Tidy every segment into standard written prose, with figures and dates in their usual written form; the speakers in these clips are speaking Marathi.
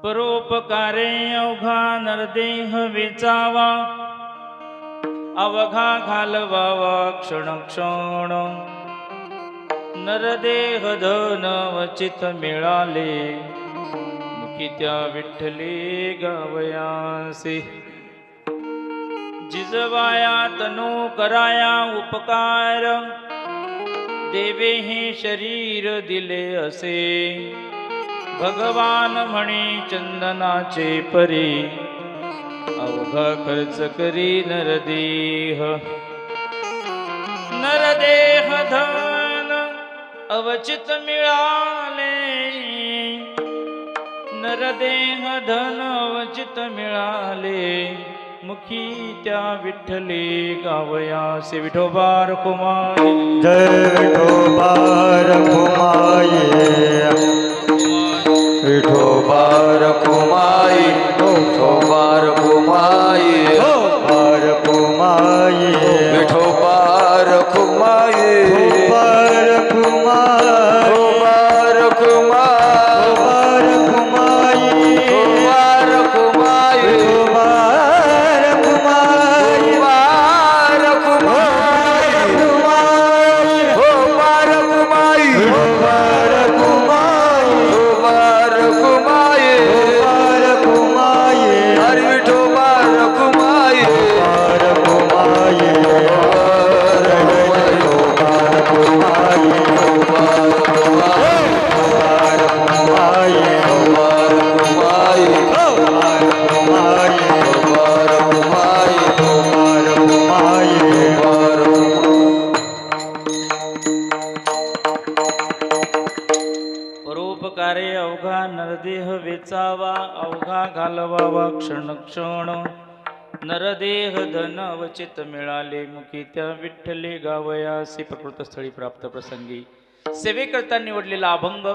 परोपकारे अवघा नरदेह वेचावा, अवघा घालवावा क्षण क्षण. नरदेह धन वचित मिळाले, मुखी त्या विठ्ठले गावयासे. जिजवाया तनो कराया उपकार, देवे हे शरीर दिले असे. भगवान म्हणे चंदनाचे परी, अवघा खर्च करी नरदेह. नरदेह धन अवचित मिळाले, नरदेह धन अवचित मिळाले, मुखी त्या विठ्ठले गावयासे. विठोबा रखुमाई, जय विठोबा रखुमाई, विठोबा रखुमाई, विठोबा रखुमाई, विठोबा रखुमाई, विठोबा रखुमाई, विठोबा रखुमाई, विठोबा रखुमाई, विठोबा रखुमाई, विठोबा परोपकारे अवघा नरदेह वेचावा, अवघा घालवावा क्षण क्षण. नरदेह धन अवचित मिळाले, मुखी त्या विठ्ठले गावयासी. प्रकृतस्थळी प्राप्त प्रसंगी सेवेकरता निवडलेला अभंग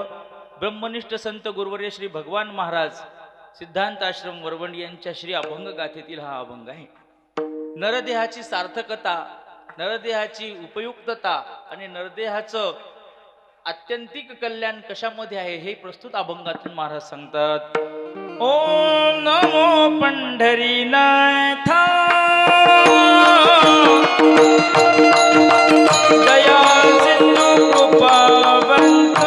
ब्रह्मनिष्ठ संत गुरुवर्य श्री भगवान महाराज सिद्धांत आश्रम वरवंड यांच्या श्री अभंग गाथेतील हा अभंग आहे. नरदेहाची सार्थकता, नरदेहाची उपयुक्तता आणि नरदेहाचं आत्यंतिक कल्याण कशामध्ये आहे हे प्रस्तुत अभंगातून महाराज सांगतात. ओम नमो पंढरीनाथा, दया सिंधू कृपावंत.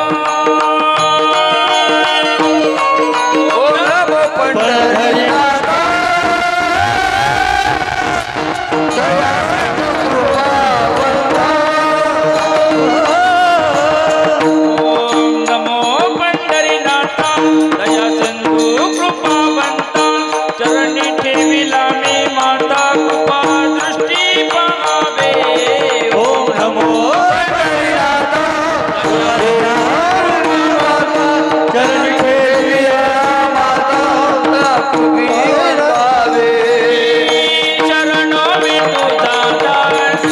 ओम नमो पंढरीनाथा, दया सिंधू कृपावंत. ओम नमो पंढरीनाथा, दया सिंधू कृपावंता. चरणी ठेविला मी माता, कृपा दृष्टी पाहावे. ओम नमो पंढरीनाथा, चरण ठेविया माता, कबीर भावे. शरणो मी तुझा दास,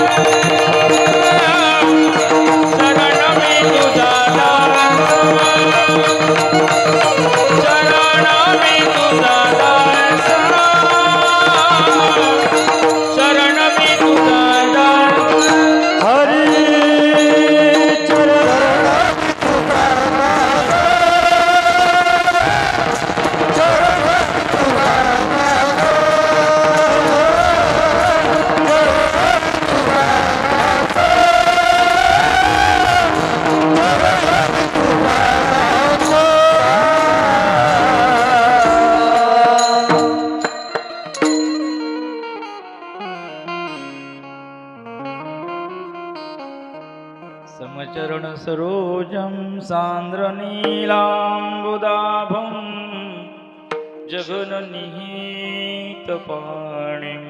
शरण मी तुझा दास, शरण मी तुझा दास, शरण मी तुझा दास. हरी चरण समचरण सरोजं सान्द्र नीलाम्बुदाभं, जगन्निहित पाणिं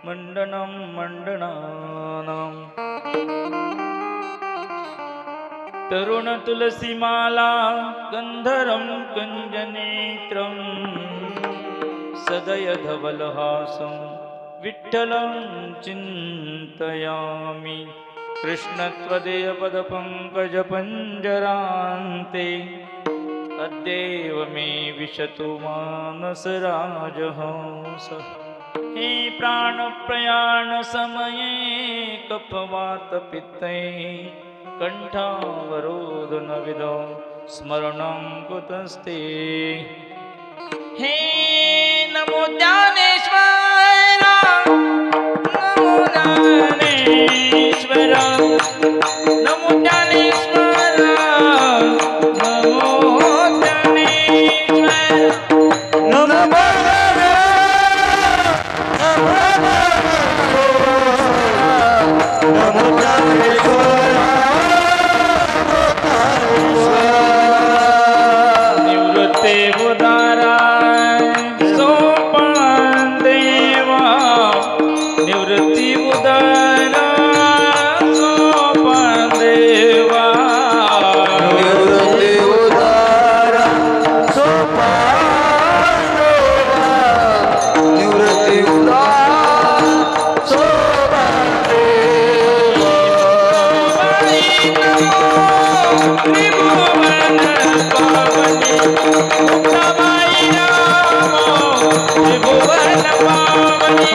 मण्डनं मण्डनानां. तरुण तुलसीमाला गन्धरं कुञ्जनेत्रं, सदय धवलहासं विठ्ठलं चिन्तयामि. कृष्णत्वदेय पदपङ्कज पञ्जरान्ते, अद्यैव मे विशतु मानसराजहंस. हे प्राणप्रयाण समये कफवातपित्तै, कण्ठावरोधनविदो स्मरणं कुतस्ते. हे नमो ज्ञानेश्वर नमो ज्ञानेश्वर नमो ज्ञानेश्वर नमो ज्ञानेश्वर नमः नमो निवृत्ते उदारा सोपान देवा निवृत्ती उदारा सोपान देवा निवृत्ती उदारा सोपानदेवा निवृत्ती उदारा सोपानदेवा त्रिभुवन पावनी मुक्ताबाई नामो त्रिभुवन पावनी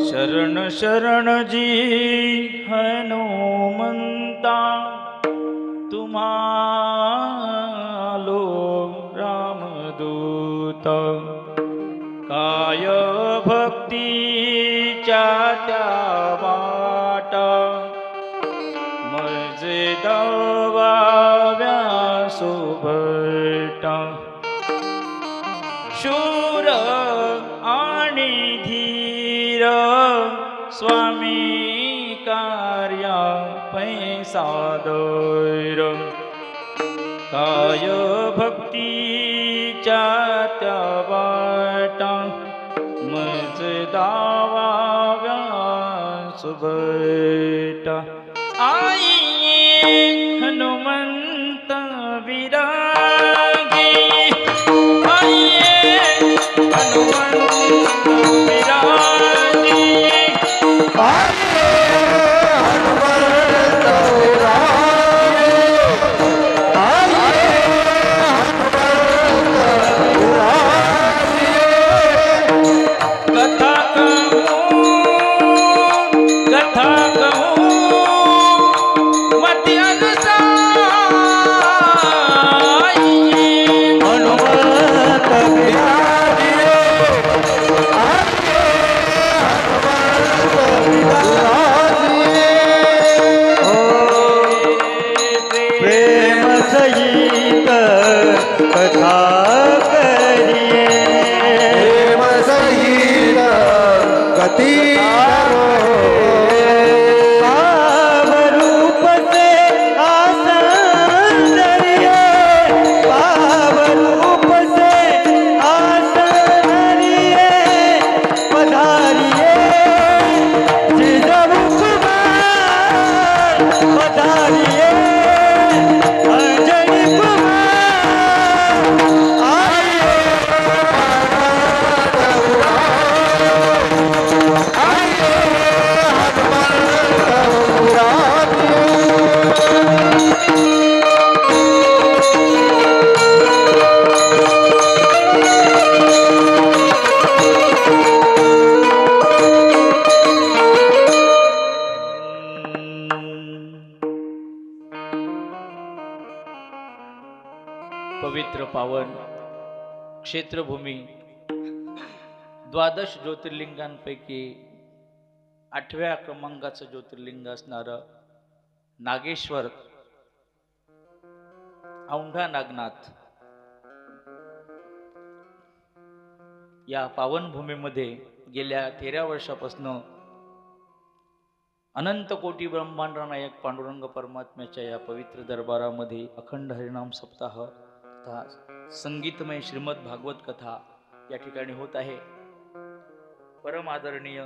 शरण शरण जी हनुमंता तुम्हालो रामदूत काय भक्तीच्या त्या वाटा मजे दवाव्या सुभटा शूर आणि धीर स्वामी कार्या पैसा दैर काय भक्तीच्या त्या वाटा मज दावाव्या सुभटा आई हनुमंत विरागी आई हनुमंत विरागी कथा कहूँ मति अनुसार हनुमंत विराजिए प्रेम सहित कथा करिए प्रेम सहित गति भाव रूप से आसन धरिए भाव रूप से आसन धरिए पधारिए जिजब कुमार पधारिए अंजनी कुमार आइए पवित्र पावन क्षेत्रभूमी द्वादश ज्योतिर्लिंगांपैकी 8व्या क्रमांकाचं ज्योतिर्लिंग असणारं नागेश्वर औंढा नागनाथ या पावन भूमीमध्ये गेल्या 13 वर्षापासून अनंत कोटी ब्रह्मांड नायक पांडुरंग परमात्म्याच्या या पवित्र दरबारामध्ये अखंड हरिनाम सप्ताह तथा संगीतमय श्रीमद भागवत कथा या ठिकाणी होत आहे. परम आदरणीय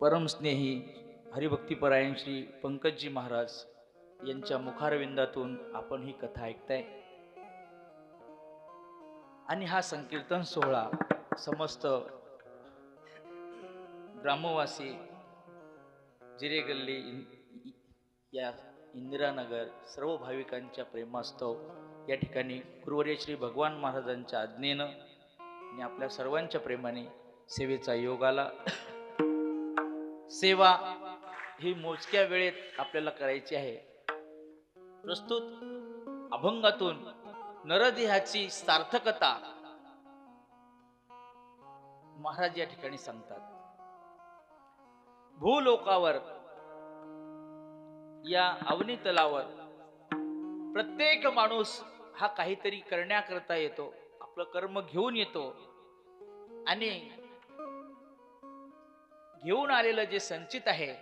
परम स्नेही हरिभक्तीपरायण श्री पंकजी महाराज यांच्या मुखारविंदातून आपण ही कथा ऐकताय. आणि हा संकीर्तन सोहळा समस्त ग्रामवासी जिरेगल्ली या इंदिरानगर सर्व भाविकांच्या प्रेमास्तव या ठिकाणी गुरुवर्य श्री भगवान महाराजांच्या आज्ञेनं आणि आपल्या सर्वांच्या प्रेमाने सेवेचा योग आला. सेवा ही मोजक्या वेळेत आपल्याला करायची आहे. प्रस्तुत अभंगातून नरदेहाची सार्थकता महाराज या ठिकाणी सांगतात. भूलोकावर या अवनी तलावर प्रत्येक माणूस हा काहीतरी करण्याकरता येतो, आपलं कर्म घेऊन येतो आणि घेऊन आलेलं जे संचित आहे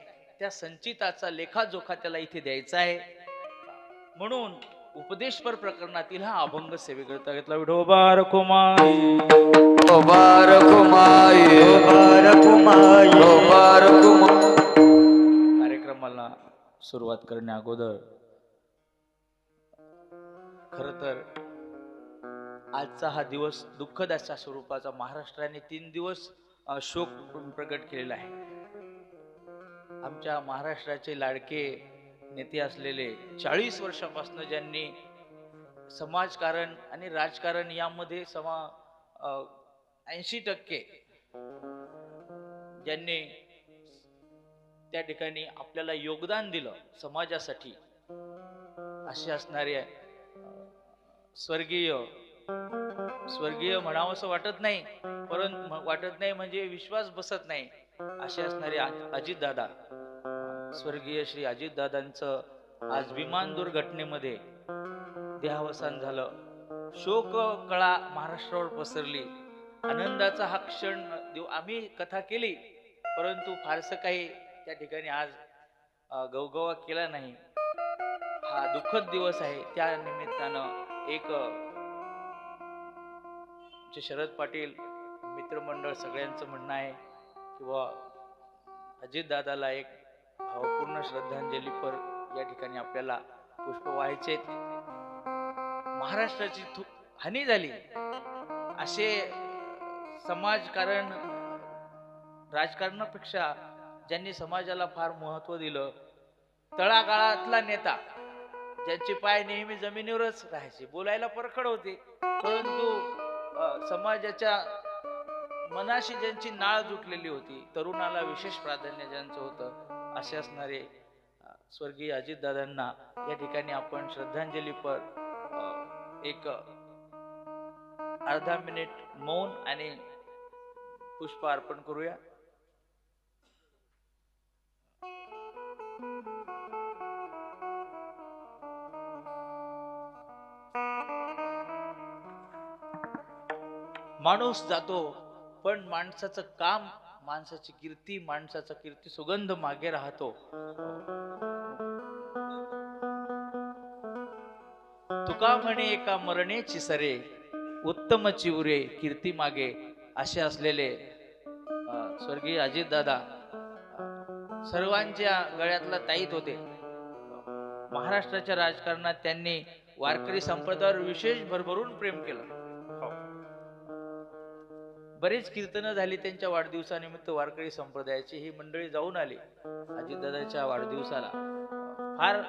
त्या संचिताचा लेखाजोखा त्याला इथे द्यायचा आहे. म्हणून उपदेशपर प्रकरणातील हा अभंग सेवेकरता घेतला. विठोबा रखुमाई कार्यक्रमाला सुरुवात करण्या अगोदर खर तर आजचा हा दिवस दुःखद अशा स्वरूपाचा महाराष्ट्राने 3 दिवस शोक प्रकट केलेला आहे. आमच्या महाराष्ट्राचे लाडके नेते असलेले 40 वर्षापासून ज्यांनी समाजकारण आणि राजकारण यामध्ये 80% ज्यांनी त्या ठिकाणी आपल्याला योगदान दिलं समाजासाठी, असे असणारे स्वर्गीय म्हणावंसं वाटत नाही, परंतु वाटत नाही म्हणजे विश्वास बसत नाही, असे असणारे अजितदादा, स्वर्गीय श्री अजितदादांचं आज विमान दुर्घटनेमध्ये देहावसान झालं. शोक कळा महाराष्ट्रावर पसरली. आनंदाचा हा क्षण आम्ही कथा केली, परंतु फारसं काही त्या ठिकाणी आज गवगवा केला नाही. हा दुःखद दिवस आहे. त्या निमित्तानं एक शरद पाटील मित्रमंडळ सगळ्यांचं म्हणणं आहे किंवा अजितदादाला एक भावपूर्ण श्रद्धांजलीपर या ठिकाणी आपल्याला पुष्प व्हायचे. महाराष्ट्राची हानी झाली असे समाजकारण राजकारणापेक्षा ज्यांनी समाजाला फार महत्व दिलं, तळागाळातला नेता ज्यांचे पाय नेहमी जमिनीवरच राहायचे, बोलायला परखड होते, परंतु समाजाच्या मनाशी ज्यांची नाळ जुटलेली होती, तरुणाला विशेष प्राधान्य ज्यांचं होतं, असे असणारे स्वर्गीय अजितदादांना या ठिकाणी आपण श्रद्धांजलीपर एक अर्धा मिनिट मौन आणि पुष्प अर्पण करूया. माणूस जातो पण माणसाचं काम, माणसाची कीर्ती, माणसाचा कीर्ती सुगंध मागे राहतो. तुका म्हणे एका मरणेची सरे, उत्तम चिवरे कीर्ती मागे, असे असलेले स्वर्गीय अजितदादा सर्वांच्या गळ्यातला ताईत होते. महाराष्ट्राच्या राजकारणात त्यांनी वारकरी संप्रदायावर विशेष भरभरून प्रेम केलं. बरेच कीर्तनं झाली त्यांच्या वाढदिवसानिमित्त वारकरी संप्रदायाची. ही मंडळी जाऊन आली अजितदादाच्या वाढदिवसाला. फार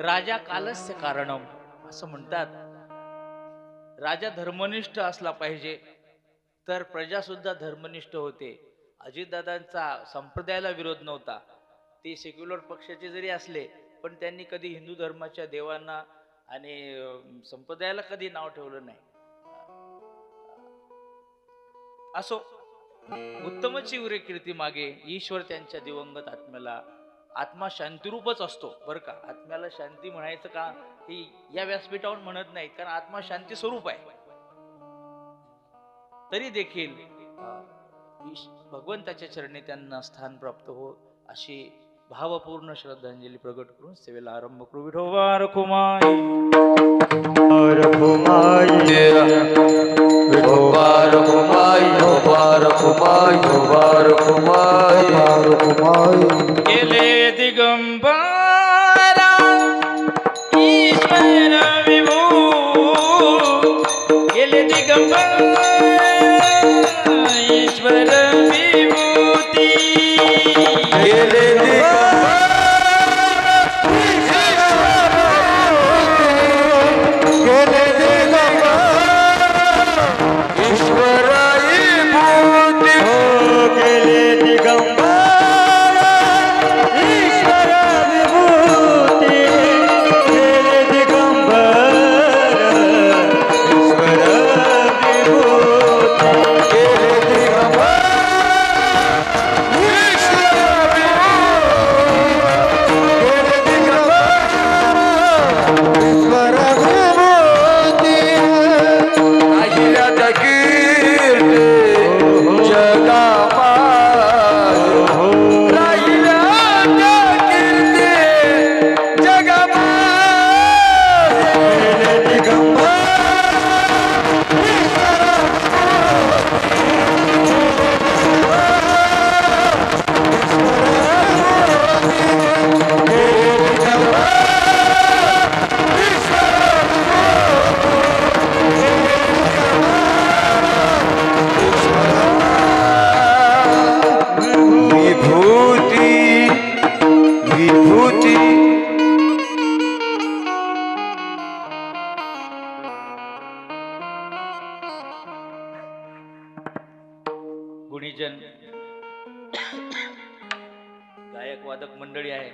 राजा कालस्य कारणम असं म्हणतात. राजा धर्मनिष्ठ असला पाहिजे तर प्रजा सुद्धा धर्मनिष्ठ होते. अजितदादांचा संप्रदायाला विरोध नव्हता. ते सेक्युलर पक्षाचे जरी असले पण त्यांनी कधी हिंदू धर्माच्या देवांना आणि संप्रदायाला कधी नाव ठेवलं नाही. असो, उत्तम चिवरे कीर्ती मागे, ईश्वर त्यांच्या दिवंगत आत्म्याला, आत्मा शांतिरूपच असतो बरं का. आत्म्याला शांती म्हणायचं का ही या व्यासपीठावर म्हणत नाहीत, कारण आत्मा शांती स्वरूप आहे. तरी देखील भगवंताच्या चरणी त्यांना स्थान प्राप्त हो अशी भावपूर्ण श्रद्धांजली प्रकट करून सेवेला आरंभ करू. Vithoba Rakhumai Rakhumai Obar kumai, obar kumai, obar kumai, Rakhumai गेले दिगंबरा ईश्वर विभू गेले दिगंबरा ईश्वर विभूती gele गेले दिगंबर ईश्वराई भूती गेले दिगंबर ईश्वर विभूती गेले दिगंबर ईश्वर विभूती gele digambar ईश्वर विभूती राहिल्या कीर्ती जगामा राहिल्या कीर्ती जगामा गेले दिगंबर विभूती विभूती गुणीजन गायक वादक मंडळी आहे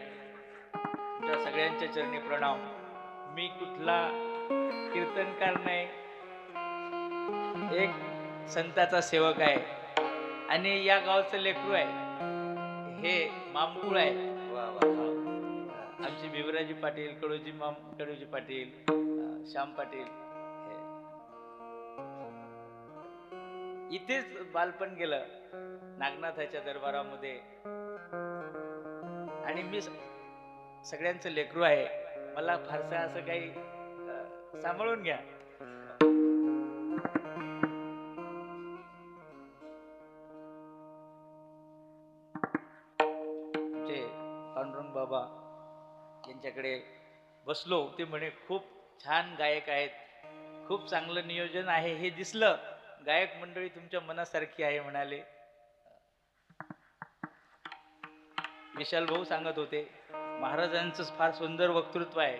तुमच्या सगळ्यांच्या चरणी प्रणाम. मी कुठला कीर्तनकार नाही, एक संताचा सेवक आहे आणि या गावचं लेकरू आहे. हे मामकुळ आहे. आमचे भिवराजी पाटील, कडूजी पाटील, श्याम पाटील हे. इथेच बालपण गेलं नागनाथाच्या दरबारामध्ये आणि मी सगळ्यांचं लेकरू आहे. मला फारसं असं काही सांभाळून घ्या. आमचे पांडुरंग बाबा यांच्याकडे बसलो, ते म्हणे खूप छान गायक आहेत, खूप चांगलं नियोजन आहे. हे दिसलं, गायक मंडळी तुमच्या मनासारखी आहे म्हणाले. विशाल भाऊ सांगत होते महाराजांचं फार सुंदर वक्तृत्व आहे.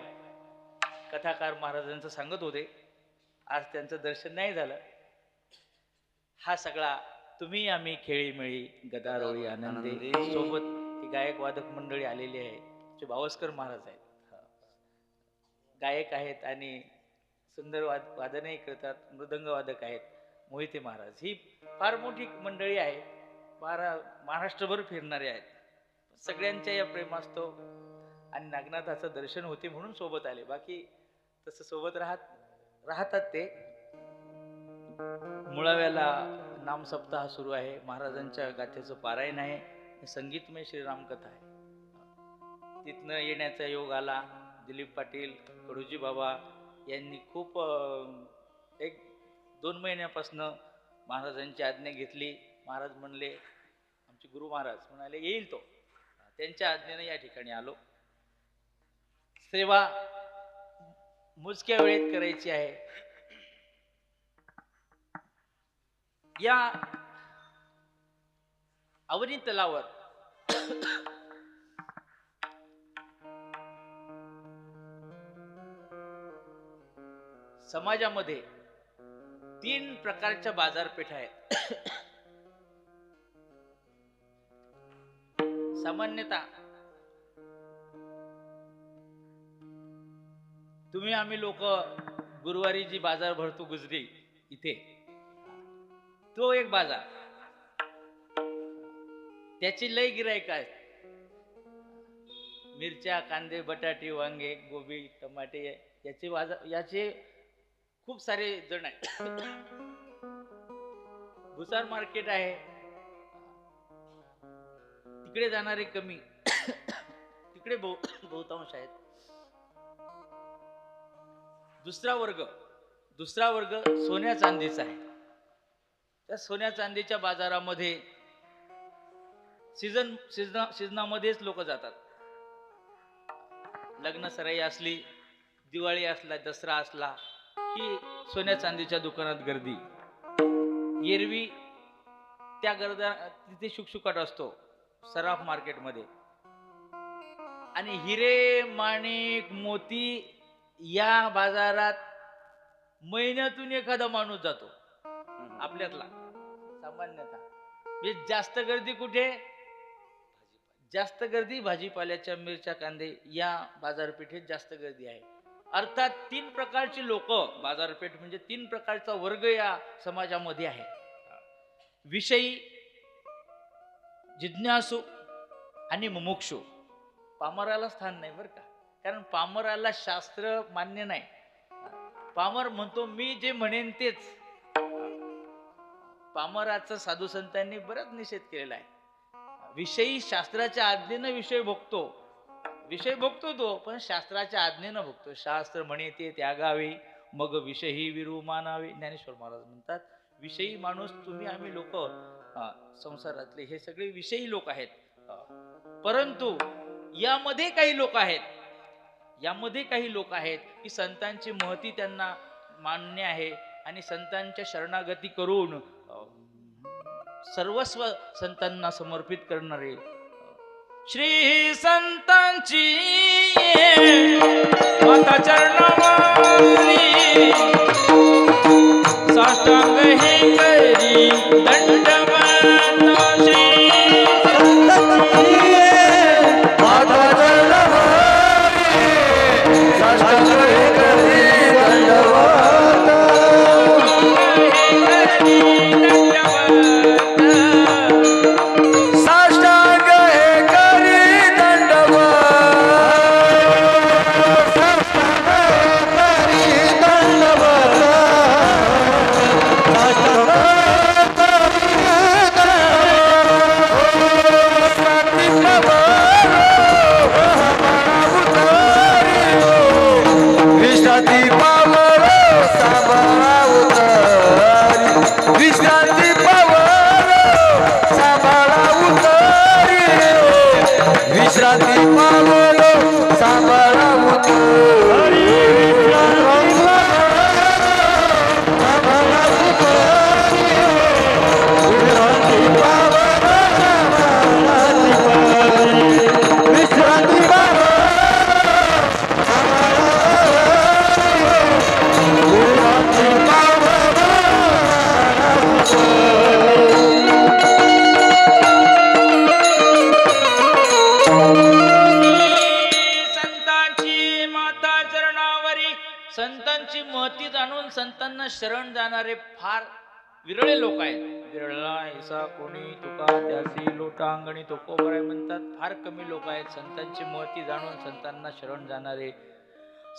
कथाकार महाराजांचं सांगत होते. आज त्यांचं दर्शन नाही झालं. हा सगळा तुम्ही आम्ही खेळीमेळी गदारोळी आनंदी सोबत ही गायक वादक मंडळी आलेली आहे. जे भावस्कर महाराज आहेत, गायक आहेत आणि सुंदर वादनही करतात. मृदंग वादक आहेत मोहिते महाराज. ही फार मोठी मंडळी आहे, महाराष्ट्रभर फिरणारे आहेत. सगळ्यांच्या या प्रेमास्तव आणि नागनाथाचं दर्शन होते म्हणून सोबत आले. बाकी तसं सोबत राहतात ते. मुळाव्याला नामसप्ताह सुरू आहे. महाराजांच्या गाथेचं पारायण आहे. संगीतमय श्रीराम कथा आहे. तिथनं येण्याचा योग आला. दिलीप पाटील, कडूजी बाबा यांनी खूप 1-2 महिन्यापासून महाराजांची आज्ञा घेतली. महाराज म्हणले, आमचे गुरु महाराज म्हणाले येईल तो. त्यांच्या आज्ञेने या ठिकाणी आलो. सेवा मोजक्या वेळेत करायची आहे. या अवनी तलावर समाजामध्ये 3 प्रकारच्या बाजारपेठा आहेत. सामान्यतः तुम्ही आम्ही लोक गुरुवारी जी बाजार भरतो गुजरी इथे, तो एक बाजार. त्याची लय गिराईक आहेत. मिरच्या, कांदे, बटाटे, वांगे, गोबी, टमाटे याचे बाजार, याचे खूप सारे जण आहेत. भुसार मार्केट आहे, तिकडे जाणारे कमी, तिकडे बहुतांश आहेत. दुसरा वर्ग सोन्या चांदीचा आहे. त्या सोन्या चांदीच्या बाजारामध्ये सीझनामध्येच लोक जातात. लग्न सराई असली, दिवाळी असला, दसरा असला की सोन्या चांदीच्या दुकानात गर्दी. एरवी त्या गर्दा तिथे शुकशुकाट असतो सराफ मार्केटमध्ये. आणि हिरे, माणिक, मोती या बाजारात महिन्यातून एखादा माणूस जातो आपल्यातला, सामान्यतः. म्हणजे जास्त गर्दी कुठे? जास्त गर्दी भाजीपाल्याच्या, मिरच्या, कांदे या बाजारपेठेत जास्त गर्दी आहे. अर्थात 3 प्रकारची लोक, बाजारपेठ म्हणजे 3 प्रकारचा वर्ग या समाजामध्ये आहे. विषयी, जिज्ञासू आणि मुमुक्षू. पामराला स्थान नाही बरं का, कारण पामराला शास्त्र मान्य नाही. पामर म्हणतो मी जे म्हणेन तेच. पामराचा साधू संतांनी बराच निषेध केलेला आहे. विषयी शास्त्राच्या आज्ञेनं विषय भोगतो तो, पण शास्त्राच्या आज्ञेनं भोगतो. शास्त्र म्हणे ते त्यागावे, मग विषयी विरू मानावे. ज्ञानेश्वर महाराज म्हणतात, विषयी माणूस तुम्ही, आम्ही लोक संसारातले हे सगळे विषयी लोक आहेत. परंतु यामध्ये काही लोक आहेत की संतांची महती त्यांना मान्य आहे आणि संतांच्या शरणागती करून सर्वस्व संतांना समर्पित करणारे श्री संतांची माता चरणावारी साष्टांग हे करी दंडवत श्री संतांची महती जाणून संतांना शरण जाणारे फार विरळे लोक आहेत. विरळा ऐसा कोणी तुका त्यासी लोटा अंगणी तो कोबराय म्हणतात. फार कमी लोक आहेत संतांची महती जाणून संतांना शरण जाणारे,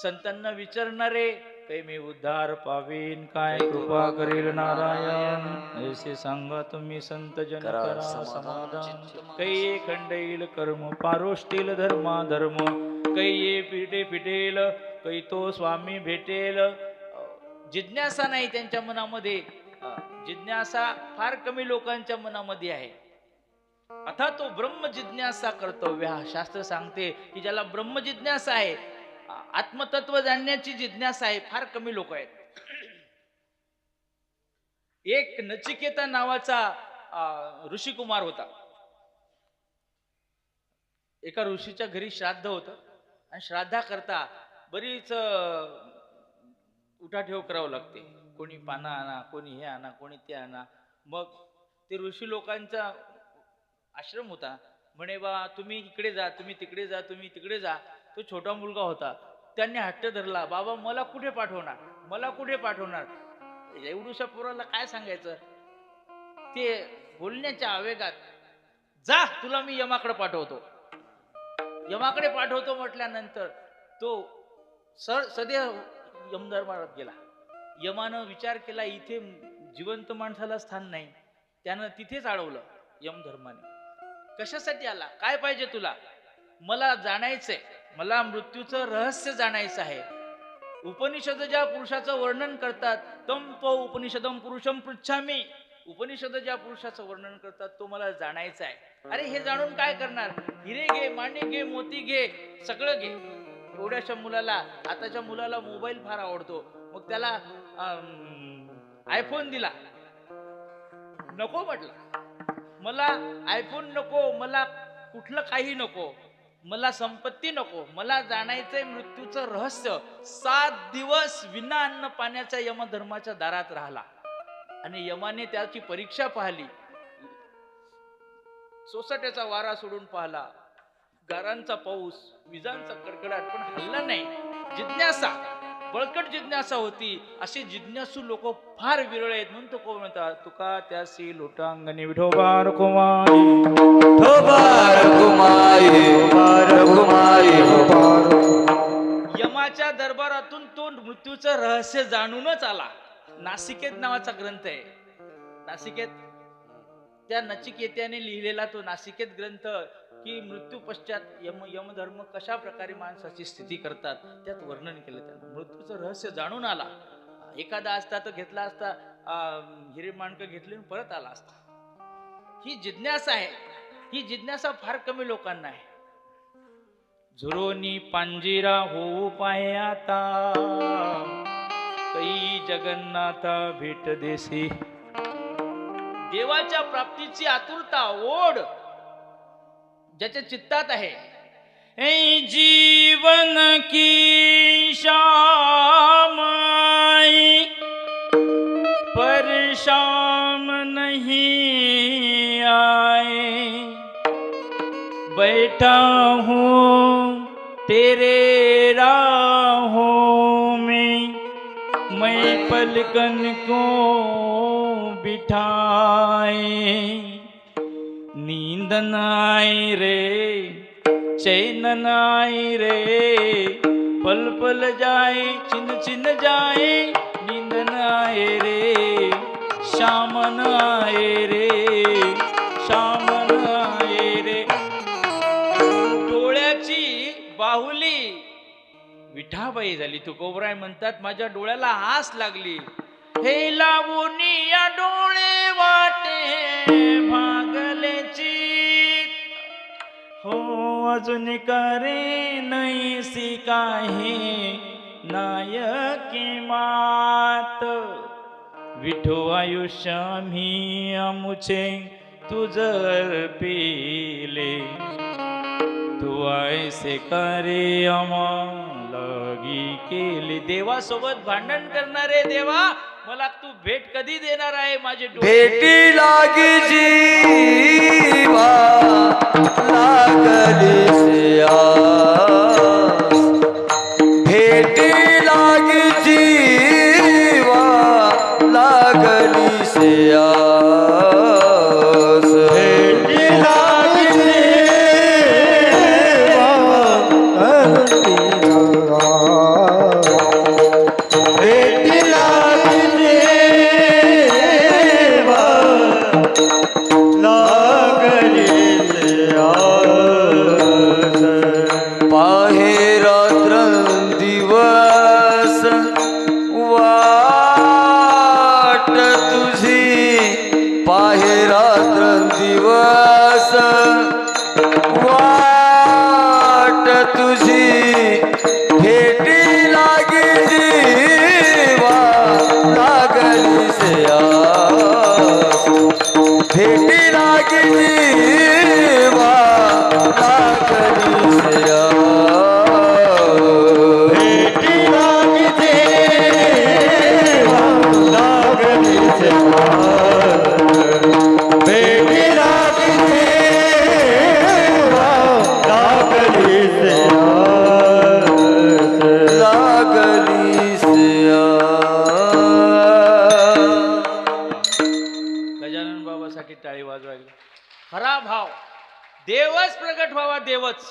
संतांना विचारणारे. कै मी उद्धार पावीन, काय कृपा करेल नारायण. ऐसे सांगा तुम्ही संत जन करा समाधान. कै खंड येईल कर्म, पारोष्टील धर्माधर्म. कै ये पिटे पिटेल, कै तो स्वामी भेटेल. जिज्ञासा नाही त्यांच्या मनामध्ये. जिज्ञासा फार कमी लोकांच्या मनामध्ये आहे. आता तो ब्रह्म जिज्ञासा कर्तव्य. शास्त्र सांगते की ज्याला ब्रह्म जिज्ञासा आहे, आत्मतत्व जाणण्याची जिज्ञासा आहे, फार कमी लोक आहेत. एक नचिकेता नावाचा ऋषिकुमार होता. एका ऋषीच्या घरी श्राद्ध होतं आणि श्राद्धाकरता बरीच उठाठेव करावं लागते. कोणी पानं आणा, कोणी हे आणा, कोणी ते आणा. मग ते ऋषी लोकांचा आश्रम होता. म्हणे बा तुम्ही इकडे जा, तुम्ही तिकडे जा, तुम्ही तिकडे जा. तो छोटा मुलगा होता. त्यांनी हट्ट धरला, बाबा मला कुठे पाठवणार, मला कुठे पाठवणार. एवढूशा पोराला काय सांगायचं. ते बोलण्याच्या आवेगात, जा तुला मी यमाकडे पाठवतो. यमाकडे पाठवतो म्हटल्यानंतर तो सदैव यमदरबारात गेला. यमानं विचार केला, इथे जिवंत माणसाला स्थान नाही, त्यानं तिथेच अडवलं यमधर्माने. कशासाठी आला, काय पाहिजे तुला? मला जाणायचंय, मला मृत्यूचं रहस्य जाणायचं आहे. उपनिषद ज्या पुरुषाचं वर्णन करतात, तम तो उपनिषदम पुरुषम पृच्छामी, उपनिषद ज्या पुरुषाचं वर्णन करतात तो मला जाणायचं आहे. अरे हे जाणून काय करणार? हिरे घे, माणिक घे, मोती घे, सगळं घे. एवढ्याशा मुलाला, आताच्या मुलाला मोबाईल फार आवडतो, मग त्याला आयफोन दिला. नको म्हटलं, मला आयफोन नको, मला कुठलं काही नको, मला संपत्ती नको, मला जाणायचंय मृत्यूचं रहस्य. 7 दिवस विना अन्न पाण्याच्या यमधर्माच्या दारात राहिला आणि यमाने त्याची परीक्षा पाहिली. सोसाट्याचा वारा सोडून पाहिला, गारांचा पाऊस, विजांचा कडकडाट, पण हल्ला नाही. जिज्ञासा, बळकट जिज्ञासा होती. असे जिज्ञासू लोक फार विरळ आहेत. म्हणून तो कोण म्हणतात, तुका त्यासी लोटांगणी विठोबा रखुमाई, विठोबा रखुमाई. यमाच्या दरबारातून तो मृत्यूचं रहस्य जाणूनच आला. नासिकेत नावाचा ग्रंथ आहे. नासिकेत, त्या नचिकेत्याने लिहिलेला तो नासिकेत ग्रंथ, की मृत्यू पश्चात यमधर्म कशा प्रकारे माणसाची स्थिती करतात त्यात वर्णन केलं. त्यानं मृत्यूचं रहस्य जाणून आला. एखादा असता तर घेतला असता, हिरे माणकं घेतले परत आला असता. ही जिज्ञासा आहे. ही जिज्ञासा फार कमी लोकांना आहे. झुरोनी पांजिरा होऊ पाहे आता, कै जगन्नाथा भेट देसी. देवाच्या प्राप्तीची आतुरता, ओढ ज्याच्या चित्तात आहे. ऐ जीवन की शाम आई, पर शाम नहीं आए, बैठा हूँ तेरे राहों में, मैं पलकन को बिठाए. नींद न आई रे, चैन न आई रे, पल पल जाए, चिन चिन जाए. नींद न आए रे, शाम न आए रे, शाम न आए रे. डोळ्याची बाहुली विठाबाई झाली. तुकोबराय म्हणतात, माझ्या डोळ्याला आस लागली. हे लावूनी या डोळे वाटे भागलेची, हो अजून करे नैसी काही नायकी मात. विठो आयुष्य आम्ही आमुचे तुझर पिले, तू ऐसे करे आम्हालागी केले. देवासोबत भांडण करणारे देवा, मला तू भेट कधी देणार आहे? माझे भेटी लागी जीवा लागली से आस, भेटी लागी जीवा लागली से आस. भेटी लागी खरा भाव, देवच प्रगट व्हावा. देवच,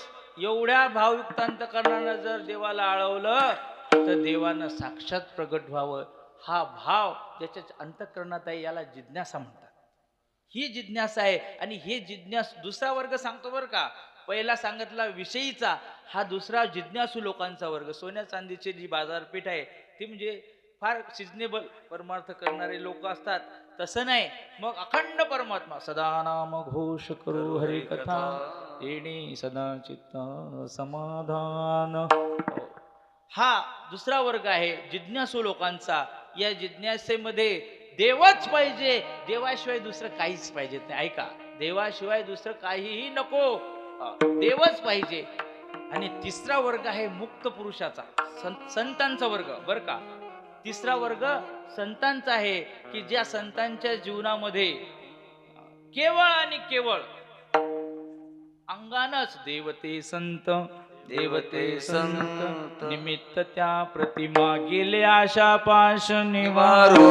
एवढ्या भावयुक्त अंतकरणानं जर देवाला आळवलं तर देवानं साक्षात प्रगट व्हावं. हा भाव ज्याच्या अंतकरणात आहे याला जिज्ञासा म्हणतात. ही जिज्ञासा आहे. आणि हे दुसरा वर्ग सांगतो बरं का. पहिला सांगितला विषयीचा, हा दुसरा जिज्ञासू लोकांचा वर्ग. सोन्या चांदीची जी बाजारपेठ आहे ती म्हणजे फार सिजनेबल परमार्थ करणारे लोक असतात, तसं नाही. मग अखंड परमात्मा सदा नाम घोष करू हरी कथा येणे सदा चित्त समाधान, हा दुसरा वर्ग आहे जिज्ञासू लोकांचा. या जिज्ञासेमध्ये देवच पाहिजे, देवाशिवाय दुसरं काहीच पाहिजे नाही. ऐका, देवाशिवाय दुसरं काहीही नको, देवच पाहिजे. आणि तिसरा वर्ग आहे मुक्त पुरुषाचा, संतांचा वर्ग बर का. तिसरा वर्ग संतांचा आहे की ज्या संतांच्या जीवनामध्ये केवळ आणि केवळ अंगानच देवते संत देवते संत निमित्त त्या प्रतिमा गेले आशा पाश निवारो.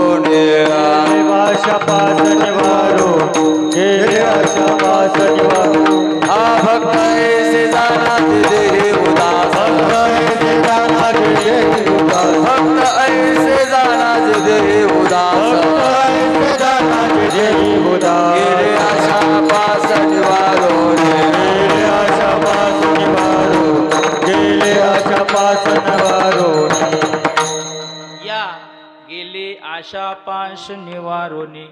आशा पास निवारो, गेले आशा पास निवारो. हा भक्त ऐसे जाना तुझे उदास, भक्त ऐसे जाना तुझे उदास, भक्त ऐसे जाना तुझे उदास, ऐसे जाना तुझे उदास. गेले आशा पास निवारो रे. गेले आशा पास निवारो, गेले आशा पास निवारो. या गेले आशा पाश निवारोनी.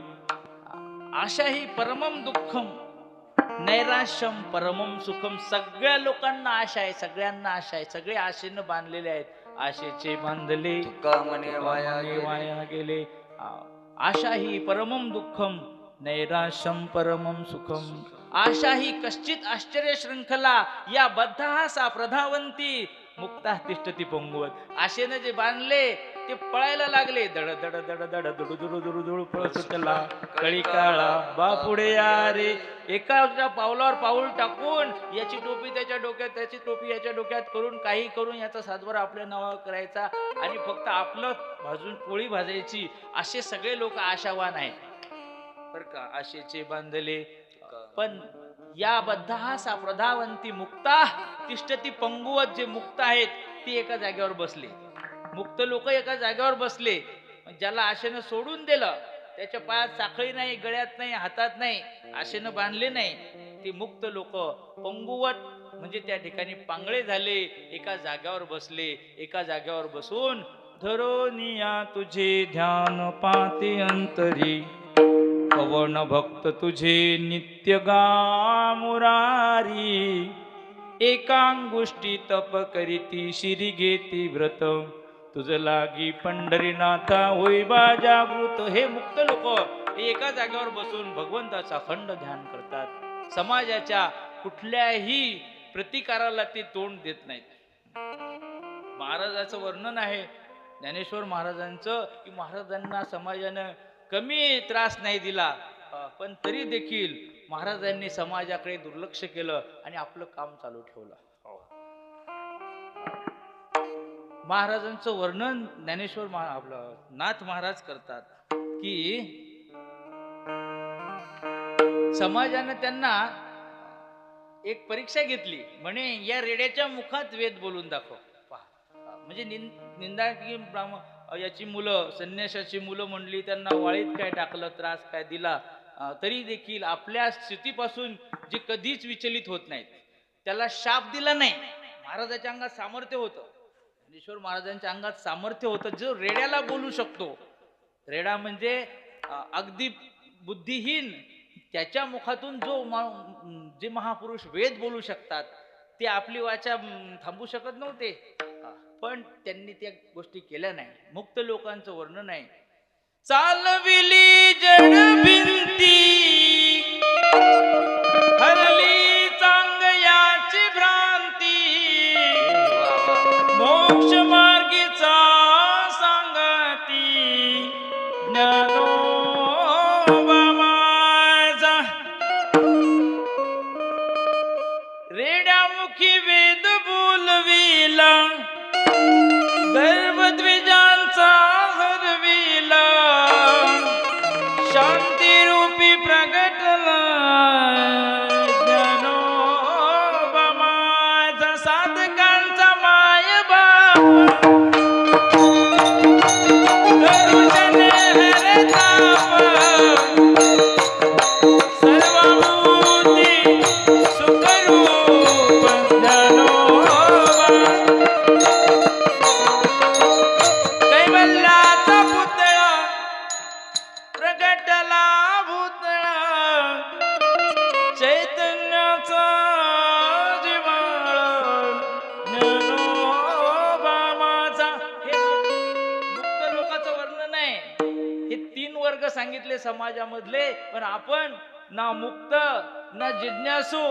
आशा ही परमम दुःखम, नैराश्यम परमम सुखम. सगळ्या लोकांना आशा आहे, सगळ्यांना आशा आहे, सगळे आशेनं बांधलेले आहेत. आशेचे बांधले तुका म्हणे वाया गेले. वाया गेले. आशा ही परमम दुःखम नैराश्यम परमम सुखम. आशा ही कश्चित आश्चर्य शृंखला या बद्धा सा प्रधावंती मुक्ता तिष्ठती पंगुवत. आशेनं जे बांधले ते पळायला लागले, दड दड दड दड दुडू दुडू दुडू दुडू पळत सुटला कळी काळा बापुडे या रे. एका पावलावर पाऊल टाकून याची टोपी त्याच्या डोक्यात, त्याची टोपी याच्या डोक्यात करून काही करून याचा सातबारा आपल्या नावावर करायचा आणि फक्त आपलं भाजून पोळी भाजायची, असे सगळे लोक आशावान आहेत बर का. आशेचे बांधले पण या बद्धा सा प्रधावंती मुक्ता तिष्ठती पंगुवत. जे मुक्त आहेत ती एका जागेवर बसले, मुक्त लोक एका जागेवर बसले. ज्याला आशेनं सोडून दिलं, त्याच्या पायात साखळी नाही, गळ्यात नाही, हातात नाही, आशेनं बांधले नाही, ती मुक्त लोक पंगुवत म्हणजे त्या ठिकाणी पांगळे झाले, एका जागेवर बसले. एका जागेवर बसून धरोनिया तुझे ध्यान पाते अंतरी, पवन भक्त तुझे नित्य गा मुरारी. एकांगुष्टी तप करीती शिरी घेती व्रत, तुझ लागी पंढरीनाथा होई बा जागृत. हे मुक्त लोक एका जागेवर बसून भगवंताचा अखंड ध्यान करतात. समाजाच्या कुठल्याही प्रतिकाराला ते तोंड देत नाहीत. महाराजाचं वर्णन आहे ज्ञानेश्वर महाराजांचं की महाराजांना समाजानं कमी त्रास नाही दिला, पण तरी देखील महाराजांनी समाजाकडे दुर्लक्ष केलं आणि आपलं काम चालू ठेवलं. महाराजांचं वर्णन ज्ञानेश्वर आपलं नाथ महाराज करतात की समाजानं त्यांना एक परीक्षा घेतली, म्हणे या रेड्याच्या मुखात वेद बोलून दाखव. म्हणजे निंदाकी याची मुलं, संन्यासाची मुलं म्हणली, त्यांना वाळीत काय टाकलं, त्रास काय दिला, तरी देखील आपल्या स्थितीपासून जे कधीच विचलित होत नाहीत, त्याला शाप दिला नाही. महाराजाच्या अंगात सामर्थ्य होतं, ज्ञानेश्वर महाराजांच्या अंगात सामर्थ्य होतं. जो रेड्याला बोलू शकतो, रेडा म्हणजे अगदी बुद्धिहीन, त्याच्या मुखातून जे महापुरुष वेद बोलू शकतात, ते आपली वाचा थांबू शकत नव्हते, पण त्यांनी त्या गोष्टी केल्या नाही. मुक्त लोकांचं वर्णन आहे. चालविली जड भिंती, हरली चांगयाची भ्रांती, मोक्ष मार्गीचा सांगती ज्ञानोबा माझा. रेड्यामुखी वेद बोलविला, गर्भद्विजांचा हरविला, शांती रूपी ते समाजामधले, पण आपण ना मुक्त ना जिज्ञासू.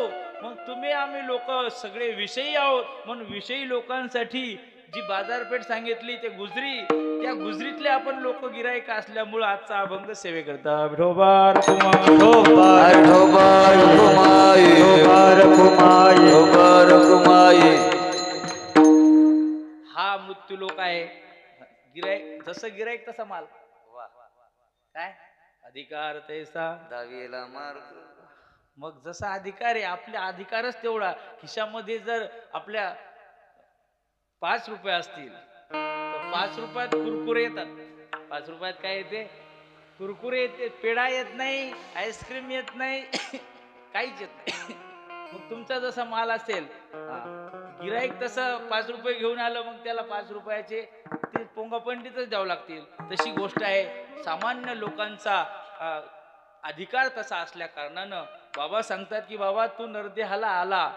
मग तुम्ही आम्ही लोक सगळे विषयी आहोत, म्हणून विषयी लोकांसाठी जी बाजारपेठ सांगितली ते गुजरी, त्या गुजरीतले आपण लोक गिरायक असल्यामुळं आजचा अभंग सेवेकरता विठोबार कुमार. अरे ढोबार कुमाई ढोबार कुमाई. हा मृत्यू लोक आहे. गिरायक जसं गिरायक तसा माल. काय अधिकार तैसा दहावीला मार्क. मग जसा अधिकार आहे, आपला अधिकारच तेवढा. खिशामध्ये जर आपल्या 5 रुपये असतील तर 5 रुपयात कुरकुरे येतात. 5 रुपयात काय येते? कुरकुरे येते. पेढा येत नाही, आईस्क्रीम येत नाही, काहीच येत नाही. मग तुमचा जसा माल असेल, गिराईक तसं 5 रुपये घेऊन आलं, मग त्याला 5 रुपयाचे ते पोंगापंडीतच द्यावं लागतील. तशी गोष्ट आहे. सामान्य लोकांचा अधिकार तसा असल्या कारणानं बाबा सांगतात की बाबा तू नरदेहाला आला.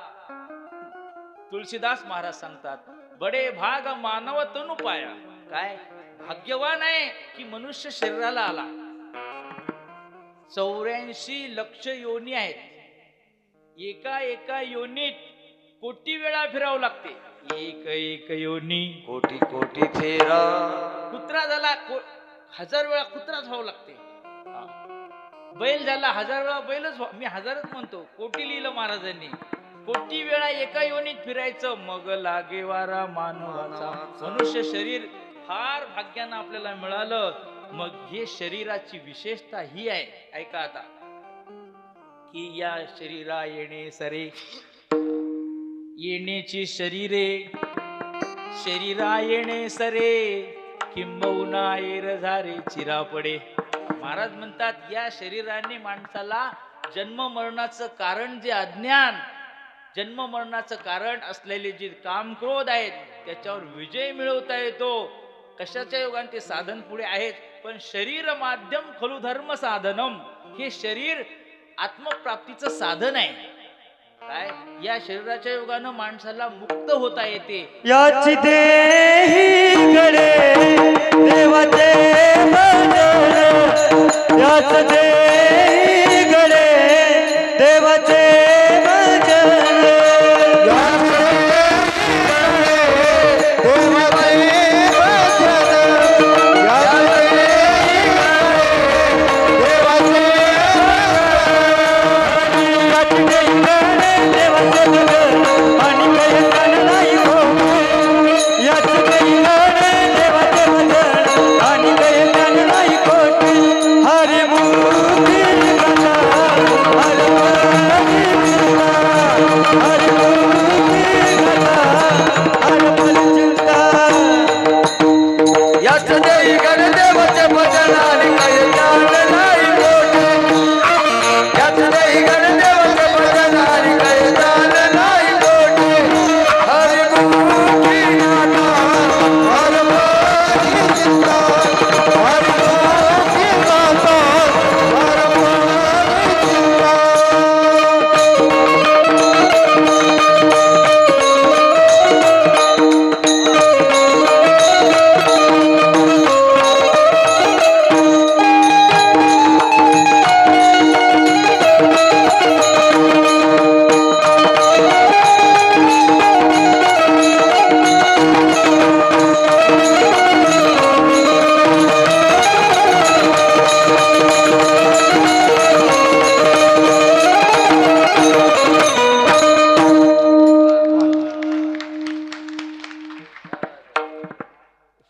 तुळशीदास महाराज सांगतात बडे भाग मानव तनु पाया. काय भाग्यवान आहे की मनुष्य शरीराला आला. 84 लक्ष योनी आहेत. एका एका योनीत कोटी वेळा फिरावं लागते. एक योनी कोटी कोटी फेरा. कुत्रा झाला 1000 वेळा कुत्राच व्हावं लागते. बैल झाला 1000 वेळा बैलच मी 1000च म्हणतो, कोटी लिहिलं महाराजांनी. कोटी वेळा एका योनीत फिरायचं, मग लागे वारा मानवाचा. मनुष्य शरीर फार भाग्यानं आपल्याला मिळालं. मग हे शरीराची विशेषता ही आहे. ऐका आता की या शरीरा येणे सरे, येण्याची शरीरे शरीरा येणे सरे, किंबहुना येर झारे चिरा पडे. महाराज म्हणतात या शरीराने माणसाला जन्म मरणाचं कारण जे अज्ञान, जन्म मरणाचं कारण असलेले जे काम क्रोध आहेत त्याच्यावर विजय मिळवता येतो. कशाच्या योगाने ते साधन पुढे आहेत, पण शरीर माध्यम खलु धर्म साधनम. हे शरीर आत्मप्राप्तीचं साधन आहे. काय या शरीराच्या योगानं माणसाला मुक्त होता येते. याची देही गडे देवाचे भजन, याच देही गडे देवाचे भजन,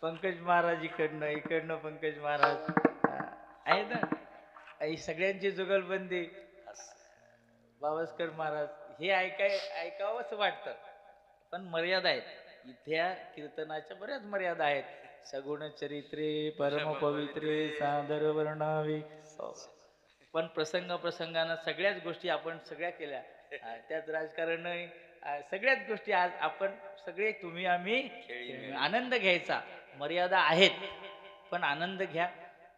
पंकज महाराज इकडनं पंकज महाराज आहे ना. आई सगळ्यांची जुगलबंदी. बावस्कर महाराज हे ऐकावंच वाटतं, पण मर्यादा आहेत. इथल्या कीर्तनाच्या बऱ्याच मर्यादा आहेत. सगुण चरित्रे परम पवित्रे सादर वर्णावे. पण प्रसंगानं सगळ्याच गोष्टी आपण सगळ्या केल्या. त्यात राजकारण सगळ्याच गोष्टी आज आपण सगळे तुम्ही आम्ही आनंद घ्यायचा. मर्यादा आहेत, पण आनंद घ्या.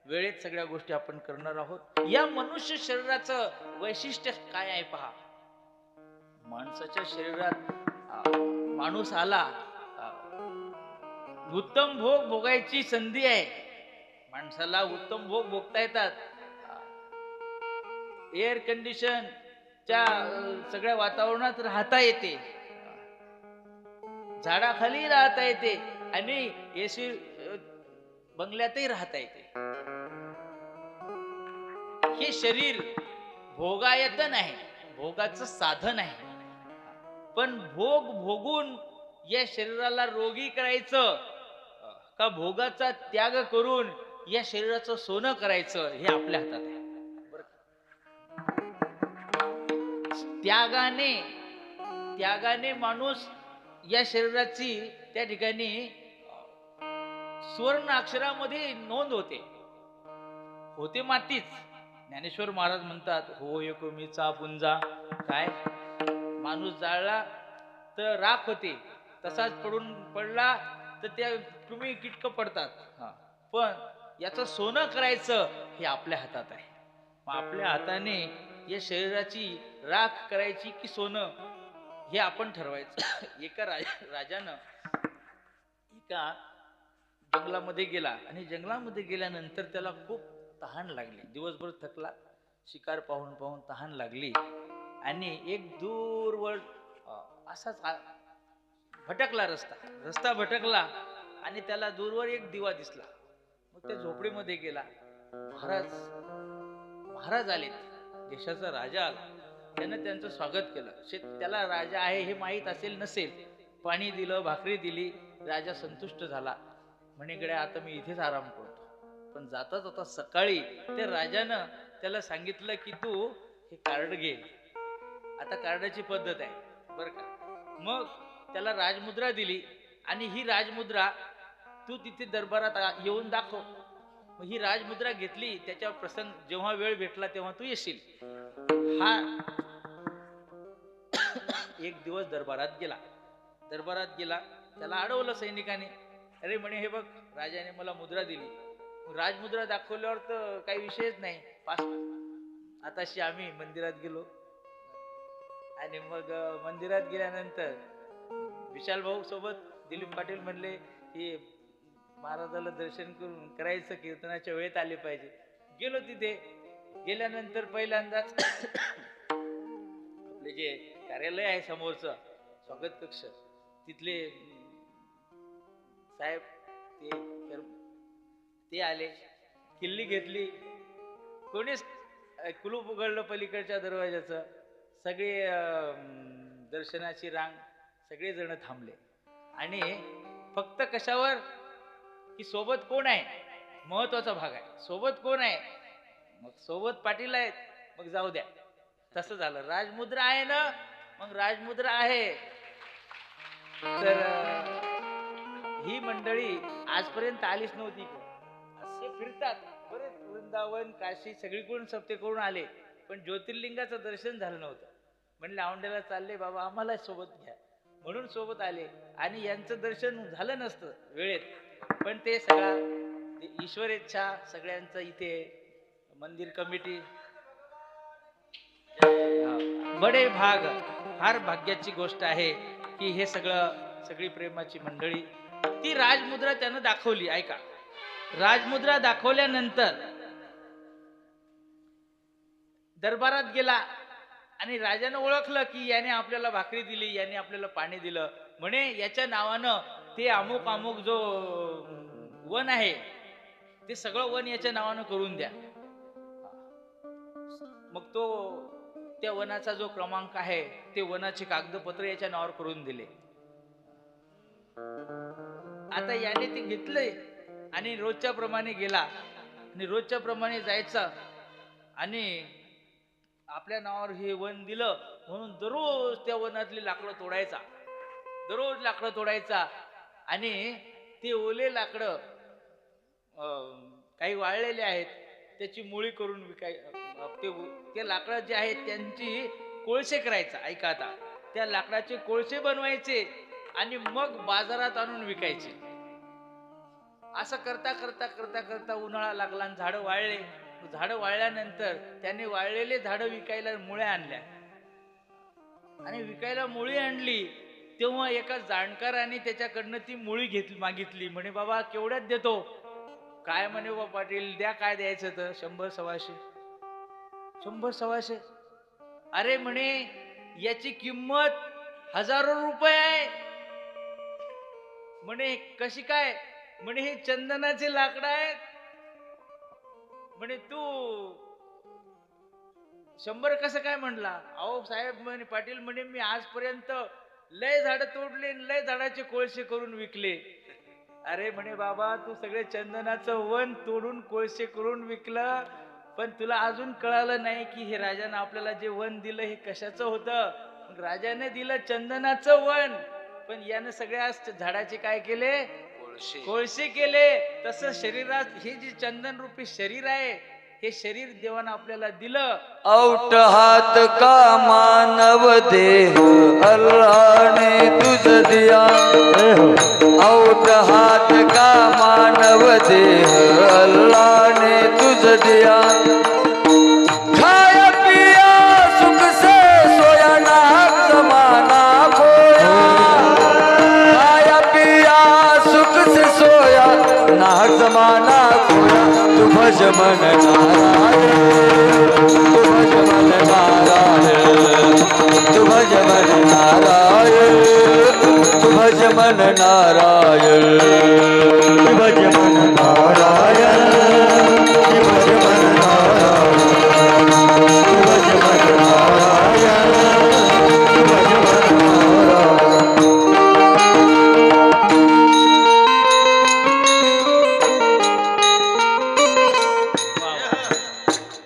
वेळेत सगळ्या गोष्टी आपण करणार आहोत. या मनुष्य शरीराचं वैशिष्ट्य काय आहे पहा. माणसाच्या शरीरात माणूस आला, उत्तम भोग भोगायची संधी आहे. माणसाला उत्तम भोग भोगता येतात. एअर कंडिशनच्या सगळ्या वातावरणात राहता येते, झाडाखाली राहता येते आणि एसी बंगल्यातही राहता येते. हे शरीर भोगायतन आहे, भोगाचं साधन आहे. पण भोग भोगून या शरीराला रोगी करायचं का भोगाचा त्याग करून या शरीराचं सोनं करायचं हे आपल्या हातात आहे. बरं का? त्यागाने माणूस या शरीराची त्या ठिकाणी सुवर्ण अक्षरामध्ये नोंद होते मातीच. ज्ञानेश्वर महाराज म्हणतात, हो एकोमीचा पुंजा. काय माणूस जाळला तर राख होते, तसाच पडला तर त्या तुम्ही किटक पडतात. पण याचं सोनं करायचं हे आपल्या हातात आहे. मग आपल्या हाताने या शरीराची राख करायची की सोनं हे आपण ठरवायचं. एका राजानं एका जंगलामध्ये गेला आणि जंगलामध्ये गेल्यानंतर त्याला खूप तहान लागली. दिवसभर थकला, शिकार पाहून पाहून तहान लागली आणि एक दूरवर असाच भटकला, रस्ता भटकला आणि त्याला दूरवर एक दिवा दिसला. मग त्या झोपडीमध्ये गेला. महाराज आलेत, देशाचा राजा आला. त्यानं त्यांचं स्वागत केलं. त्याला राजा आहे हे माहीत असेल नसेल, पाणी दिलं, भाकरी दिली. राजा संतुष्ट झाला. म्हणे गड्या आता मी इथेच आराम करतो. पण जाता जाता सकाळी त्या राजानं त्याला सांगितलं की तू हे कार्ड घे. आता कार्डाची पद्धत आहे बरं का. मग त्याला राजमुद्रा दिली आणि ही राजमुद्रा तू तिथे दरबारात येऊन दाखव. मग ही राजमुद्रा घेतली. त्याच्या प्रसंग जेव्हा वेळ भेटला तेव्हा तू येशील. हा एक दिवस दरबारात गेला. त्याला अडवलं सैनिकाने. अरे म्हणे हे बघ, राजाने मला मुद्रा दिली. राजमुद्रा दाखवल्यावर तर काही विषयच नाही. आताशी आम्ही मंदिरात गेलो आणि मग मंदिरात गेल्यानंतर विशाल भाऊ सोबत दिलीप पाटील म्हणले की महाराजाला दर्शन करायचं, कीर्तनाच्या वेळेत आले पाहिजे. गेलो तिथे. गेल्यानंतर पहिल्यांदाच आपले जे कार्यालय आहे समोरचं स्वागत कक्ष, तिथले साहेब ते आले. किल्ली घेतली. कोणीच कुलूप उघडलं पलीकडच्या दरवाजाचं. सगळे दर्शनाची रांग, सगळे जण थांबले आणि फक्त कशावर की सोबत कोण आहे महत्वाचा भाग आहे. सोबत कोण आहे, मग सोबत पाटील आहेत, मग जाऊ द्या. तसं झालं. राजमुद्रा आहे ना, मग राजमुद्रा आहे. तर ही मंडळी आजपर्यंत आलीच नव्हती. असे फिरतात बरेच, वृंदावन, काशी सगळीकडून सप्ते करून आले, पण ज्योतिर्लिंगाचं दर्शन झालं नव्हतं. म्हणले औंढ्याला चालले बाबा, आम्हाला सोबत घ्या, म्हणून सोबत आले. आणि यांचं दर्शन झालं नसतं वेळेत, पण ते सगळा ईश्वर इच्छा. सगळ्यांचं इथे मंदिर कमिटी बडे भाग, फार भाग्याची गोष्ट आहे की हे सगळी प्रेमाची मंडळी. ती राजमुद्रा त्यानं दाखवली. ऐका, राजमुद्रा दाखवल्यानंतर दरबारात गेला आणि राजानं ओळखलं की याने आपल्याला भाकरी दिली, याने आपल्याला पाणी दिलं. म्हणे याच्या नावानं ते अमुक अमुक जो वन आहे ते सगळं वन याच्या नावानं करून द्या. मग तो त्या वनाचा जो क्रमांक आहे ते वनाचे कागदपत्र याच्या नावावर करून दिले. आता याने ते घेतलंय आणि रोजच्या प्रमाणे गेला आणि रोजच्या प्रमाणे जायचा आणि आपल्या नावावर हे वन दिलं म्हणून दररोज त्या वनातली लाकडं तोडायचा आणि ते ओले लाकडं काही वाळलेले आहेत त्याची मुळी करून ते लाकडं जे आहेत त्यांची कोळसे करायचा. ऐका, आता त्या लाकडाचे कोळसे बनवायचे आणि मग बाजारात आणून विकायचे. असं करता करता करता करता उन्हाळा लागला आणि झाडं वाळले. झाडं वाळल्यानंतर त्याने वाळलेले झाडं विकायला मुळ्या आणल्या आणि विकायला मुळी आणली तेव्हा एका जाणकाराने त्याच्याकडनं ती मुळी मागितली. म्हणे बाबा केवढ्यात देतो? काय म्हणे बा पाटील, द्या, काय द्यायचं तर 100-125. 100 125. अरे म्हणे याची किंमत हजारो रुपये आहे. म्हणे कशी काय? म्हणे हे चंदनाचे लाकडं आहेत. म्हणे तू 100 कसं काय म्हणला? अहो साहेब म्हणे, पाटील म्हणे मी आजपर्यंत लय झाड तोडले, लय झाडाचे कोळसे करून विकले. अरे म्हणे बाबा, तू सगळे चंदनाचं वन तोडून कोळसे करून विकलं, पण तुला अजून कळालं नाही की हे राजानं आपल्याला जे वन दिलं हे कशाचं होतं. राजाने दिलं चंदनाचं वन, पण यानं सगळ्या झाडाचे काय केले? कोळसे केले. तसं शरीरात हे जे चंदन रूपी शरीर आहे, हे शरीर देवानं आपल्याला दिलं. औट हात का मानव देह अल्लाने तुझ दिया. औट हात का मानव देह अल्लाने तुझ दिया. खाया पिया सुख से सोया नाहक जमाना खोया. खाया पिया सुख से सोया नाहक जमाना खोया. तू भज मन नारायण, तू भज मन नारायण, तू भज मन नारायण, तू भज मन नारायण, तू भज मन नारायण, तू भज मन नारायण, तू भज मन नारायण, तू भज मन नारायण.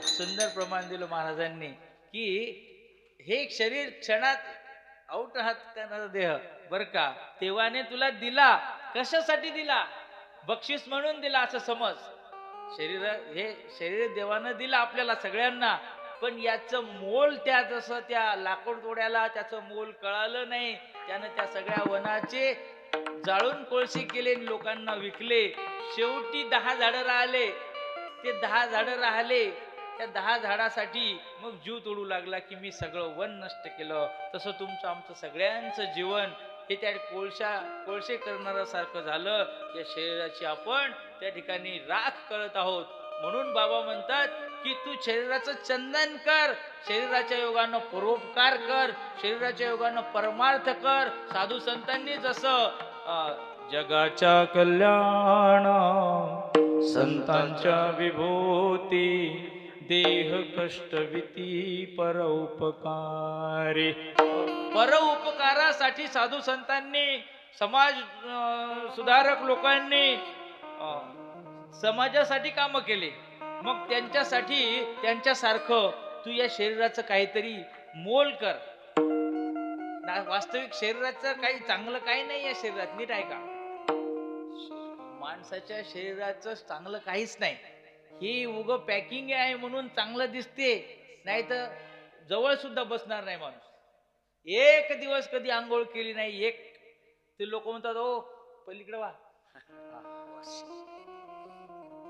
सुंदर प्रमाण दिलं महाराजांनी की हे शरीर क्षणात औट हात करणारा देह बर का देवाने तुला दिला. कशासाठी दिला? बक्षीस म्हणून दिला असं समज. हे शरीर देवानं दिलं आपल्याला सगळ्यांना, पण याचं मोल त्या जसं त्या लाकूड तोड्याला त्याचं मोल कळालं नाही. त्यानं त्या सगळ्या वनाचे जाळून कोळसे केले, लोकांना विकले. शेवटी 10 झाडं राहिले. ते 10 झाडं राहिले, त्या 10 झाडासाठी मग जीव तोडू लागला की मी सगळं वन नष्ट केलं. तसं तुमचं आमचं सगळ्यांचं जीवन हे त्या कोळसे करणाऱ्या सारखं झालं. या शरीराची आपण त्या ठिकाणी राख करत आहोत. म्हणून बाबा म्हणतात की तू शरीराचं चंदन कर, शरीराच्या योगानं परोपकार कर, शरीराच्या योगानं परमार्थ कर. साधू संतांनी जसं जगाच्या कल्याण संतांच्या विभूती देह कष्टविती परोपकारी. परोपकारासाठी साधू संतांनी, समाज सुधारक लोकांनी समाजासाठी काम केले. मग त्यांच्यासाठी त्यांच्यासारखं तू या शरीराचं काहीतरी मोल कर. वास्तविक शरीराचं काही चांगलं काही नाही या शरीरात. नीट आहे का? माणसाच्या शरीराचं चांगलं काहीच नाही. ही उग पॅकिंग आहे म्हणून चांगलं दिसते, नाही तर जवळ सुद्धा बसणार नाही माणूस. एक दिवस कधी आंघोळ केली नाही, ते लोक म्हणतात ओ पलीकडे वा,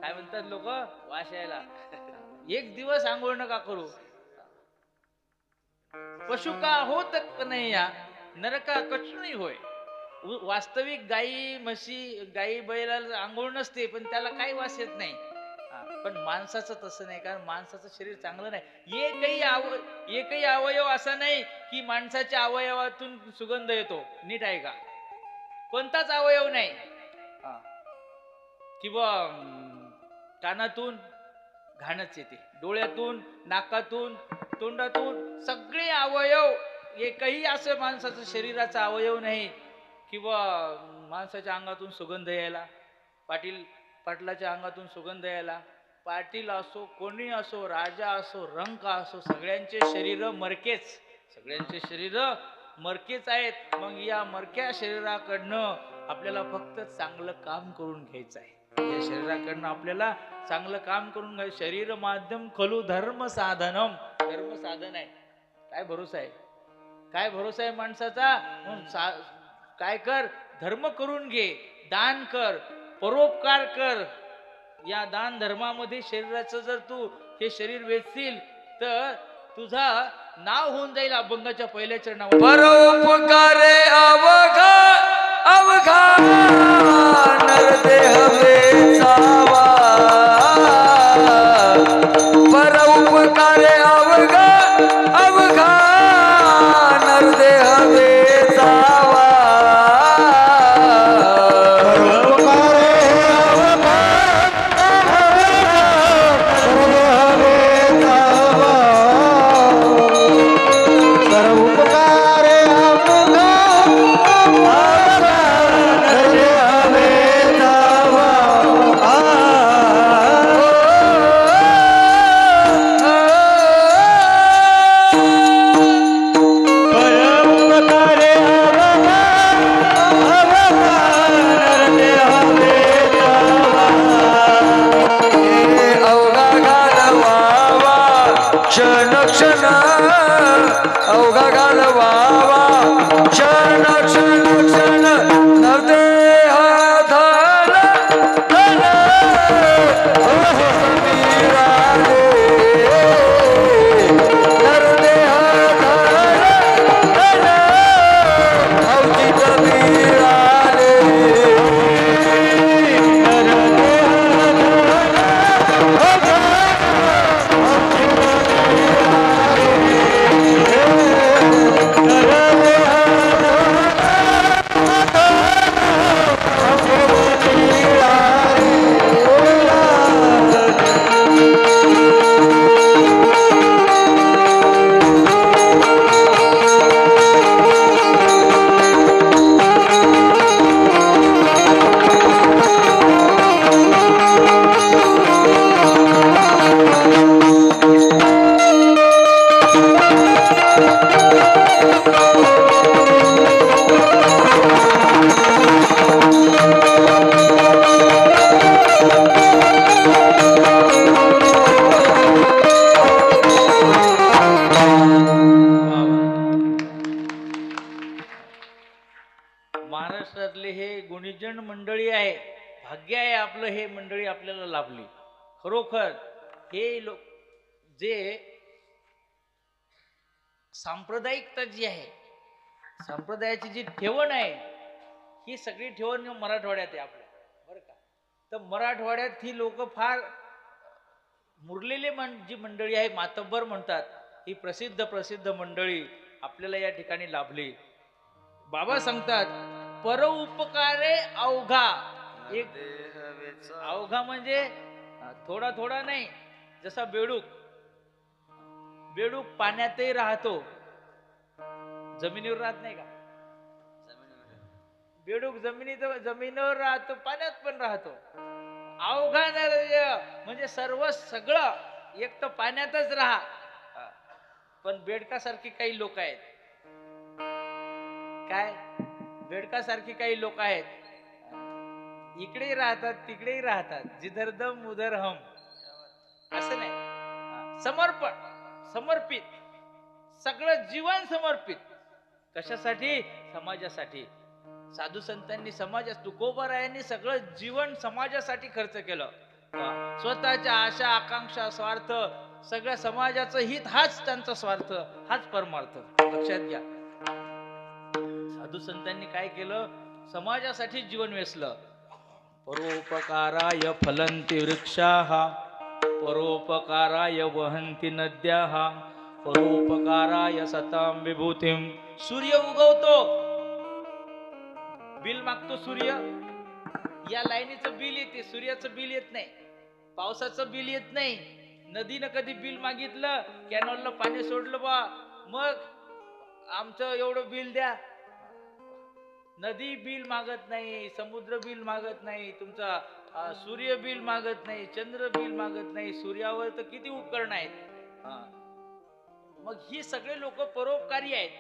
काय म्हणतात लोक, वास यायला. एक दिवस आंघोळ नका करू. पशु का होत नाही या नरका कछु नाही होय. वास्तविक गाई म्हशी, गाई बैलाला आंघोळ नसते पण त्याला काही वास येत नाही. पण माणसाचं तसं नाही, कारण माणसाचं शरीर चांगलं नाही. एकही अवयव असा नाही की माणसाच्या अवयवातून सुगंध येतो. नीट आहे का? कोणताच अवयव नाही. किंवा कानातून घाणच येते, डोळ्यातून, नाकातून, तोंडातून सगळे अवयव, एकही असं माणसाचं शरीराचा अवयव नाही किंवा माणसाच्या अंगातून सुगंध यायला. पाटलाच्या अंगातून सुगंध यायला. पाटील असो, कोणी असो, राजा असो, रंक असो, सगळ्यांचे शरीर मरकेच, सगळ्यांचे शरीर मरकेच आहेत. मग या मरक्या शरीराकडनं आपल्याला फक्त चांगलं काम करून घ्यायचं आहे. या शरीराकडनं आपल्याला चांगलं काम करून घ्यायचं. शरीर माध्यम खलु धर्म साधनम, धर्म साधन आहे. काय भरोसा आहे? काय भरोसा आहे माणसाचा? काय कर, धर्म करून घे, दान कर, परोपकार कर. या दान धर्मामध्ये शरीराचं जर तू हे शरीर वेचशील तर तुझा नाव होऊन जाईल अभंगाच्या पहिल्या चरणावर. परोपकारे अवघा अवघा नरदेह वेचावा. परोपकारे अवघा नरदेह वेचावा क्षण क्षण अवघा घालवावा क्षण क्षण क्षण नरदेह धन धन समीराले नरदेह धन धन अवचित मीराले महाराष्ट्रातले हे गुणीजन मंडळी आहे. भाग्य आहे आपलं, हे मंडळी आपल्याला लाभली. खरोखर हे लोक जे सांप्रदायिकता जी आहे, संप्रदायाची जी ठेवण आहे, ही सगळी ठेवण मराठवाड्यात आहे आपल्या, बरं का. तर मराठवाड्यात ही लोक फार मुरलेले जी मंडळी आहे, मातब्बर म्हणतात, ही प्रसिद्ध मंडळी आपल्याला या ठिकाणी लाभली. बाबा सांगतात परोपकारे अवघा. एक अवघा म्हणजे थोडा थोडा नाही. जसा बेडूक पाण्यातही राहतो, जमिनीवर राहत नाही का. बेडूक जमिनीवर राहतो, पाण्यात पण राहतो. अवघा म्हणजे सगळं एक तर पाण्यातच राहा. पण बेडकासारखी काही लोक आहेत. काय बेडकासारखी काही लोक आहेत, इकडेही राहतात तिकडेही राहतात. जिधर दम उधर हम, असं नाही. समर्पित, सगळं जीवन समर्पित. कशासाठी? समाजासाठी. साधू संतांनी तुकोबारायांनी सगळं जीवन समाजासाठी खर्च केलं. स्वतःच्या आशा आकांक्षा स्वार्थ, सगळ्या समाजाचं हित हाच त्यांचा स्वार्थ, हाच परमार्थ. लक्षात घ्या. साधू संतांनी काय केलं? समाजासाठी जीवन वेचलं. परोपकाराय फलंती वृक्षाः, परोपकाराय वहन्ति नद्याः, परोपकाराय सतां विभूतिं. सूर्य उगवतो, बिल मागतो सूर्य. या लाईनीचं बिल येते, सूर्याचं बिल येत नाही, पावसाचं बिल येत नाही. नदीनं कधी बिल मागितलं, कॅनॉलला पाणी सोडलं बा, मग आमचं एवढं बिल द्या. नदी बिल मागत नाही, समुद्र बिल मागत नाही, तुमचा सूर्य बिल मागत नाही, चंद्र बिल मागत नाही. सूर्यावर तर किती उपकरण आहेत. मग ही सगळे लोक परोपकारी आहेत.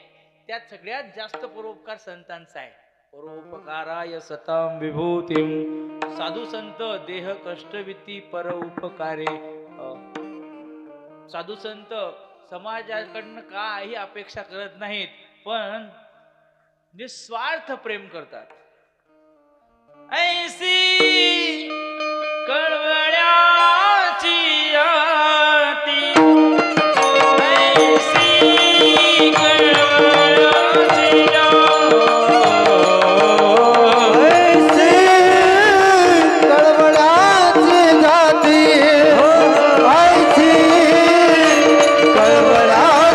त्यात सगळ्यात जास्त परोपकार संतांचा आहे. परोपकाराय सतां विभूतिं. साधू संत देह कष्टविती पर उपकारे. साधू संत समाजाकडनं काही अपेक्षा करत नाहीत, पण निस्वार्थ प्रेम करतात. ऐसी कळवळ्याची आती, ऐसी कळवळ्याची जाती, ऐसी कळवळ्याची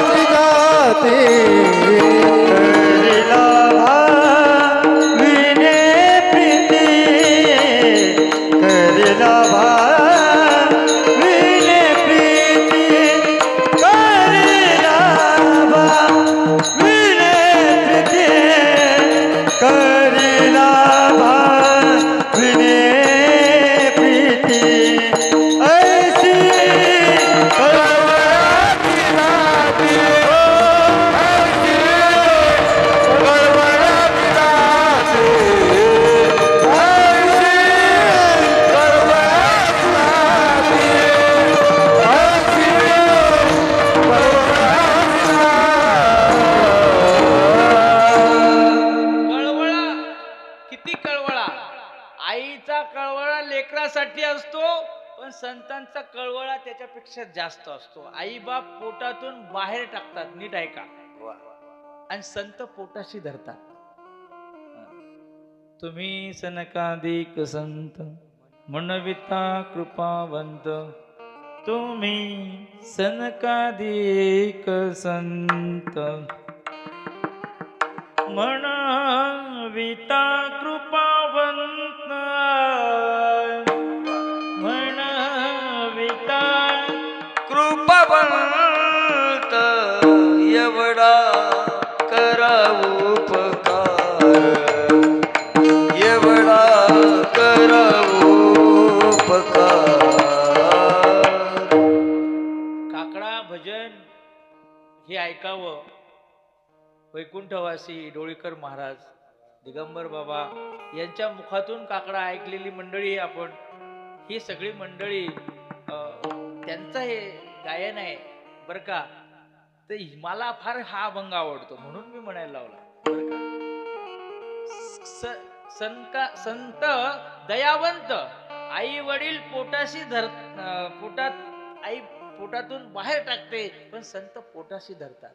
संतांचा कळवळा त्याच्यापेक्षा जास्त असतो. आई बाप पोटातून बाहेर टाकतात, नीट ऐका, वा. आणि संत पोटाशी धरतात. तुम्ही सनकादिक संत म्हणविता कृपावंत, तुम्ही सनकादिक संत म्हणविता कृपावंत, म्हणविता कृपावंत एवढा करा उपकार, एवढा करा उपकार. काकडा भजन हे ऐकावं. वैकुंठवासी डोळीकर महाराज, दिगंबर बाबा यांच्या मुखातून काकडा ऐकलेली मंडळी आपण, ही सगळी मंडळी त्यांचं हे गायन आहे बरं का. तर मला फार हा अभंग आवडतो म्हणून मी म्हणायला लावला बरं का. संत दयावंत, आई वडील पोटाशी पोटात, आई पोटातून बाहेर टाकते पण संत पोटाशी धरतात.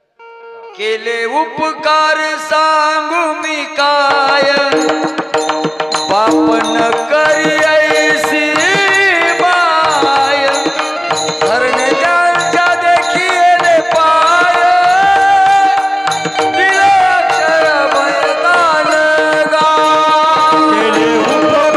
केले उपकार सांगू मी काय, बाप न करी ऐसी बाय, धरणीच्या देखील पाय, दिले अक्षर मैदान केले उपकार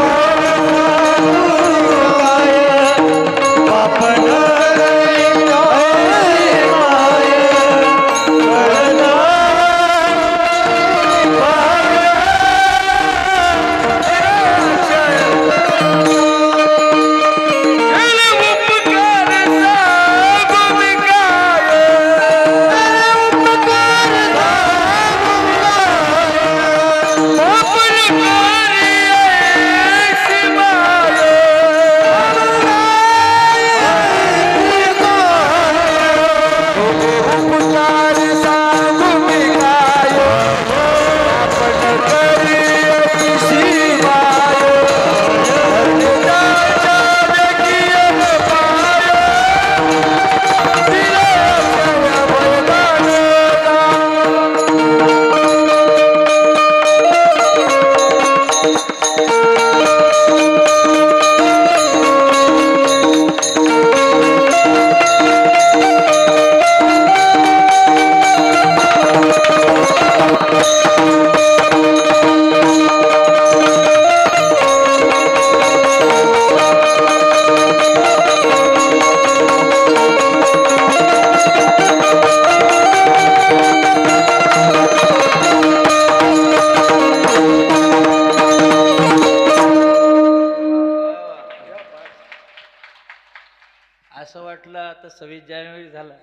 असं वाटलं आता 26 जानेवारी झाला,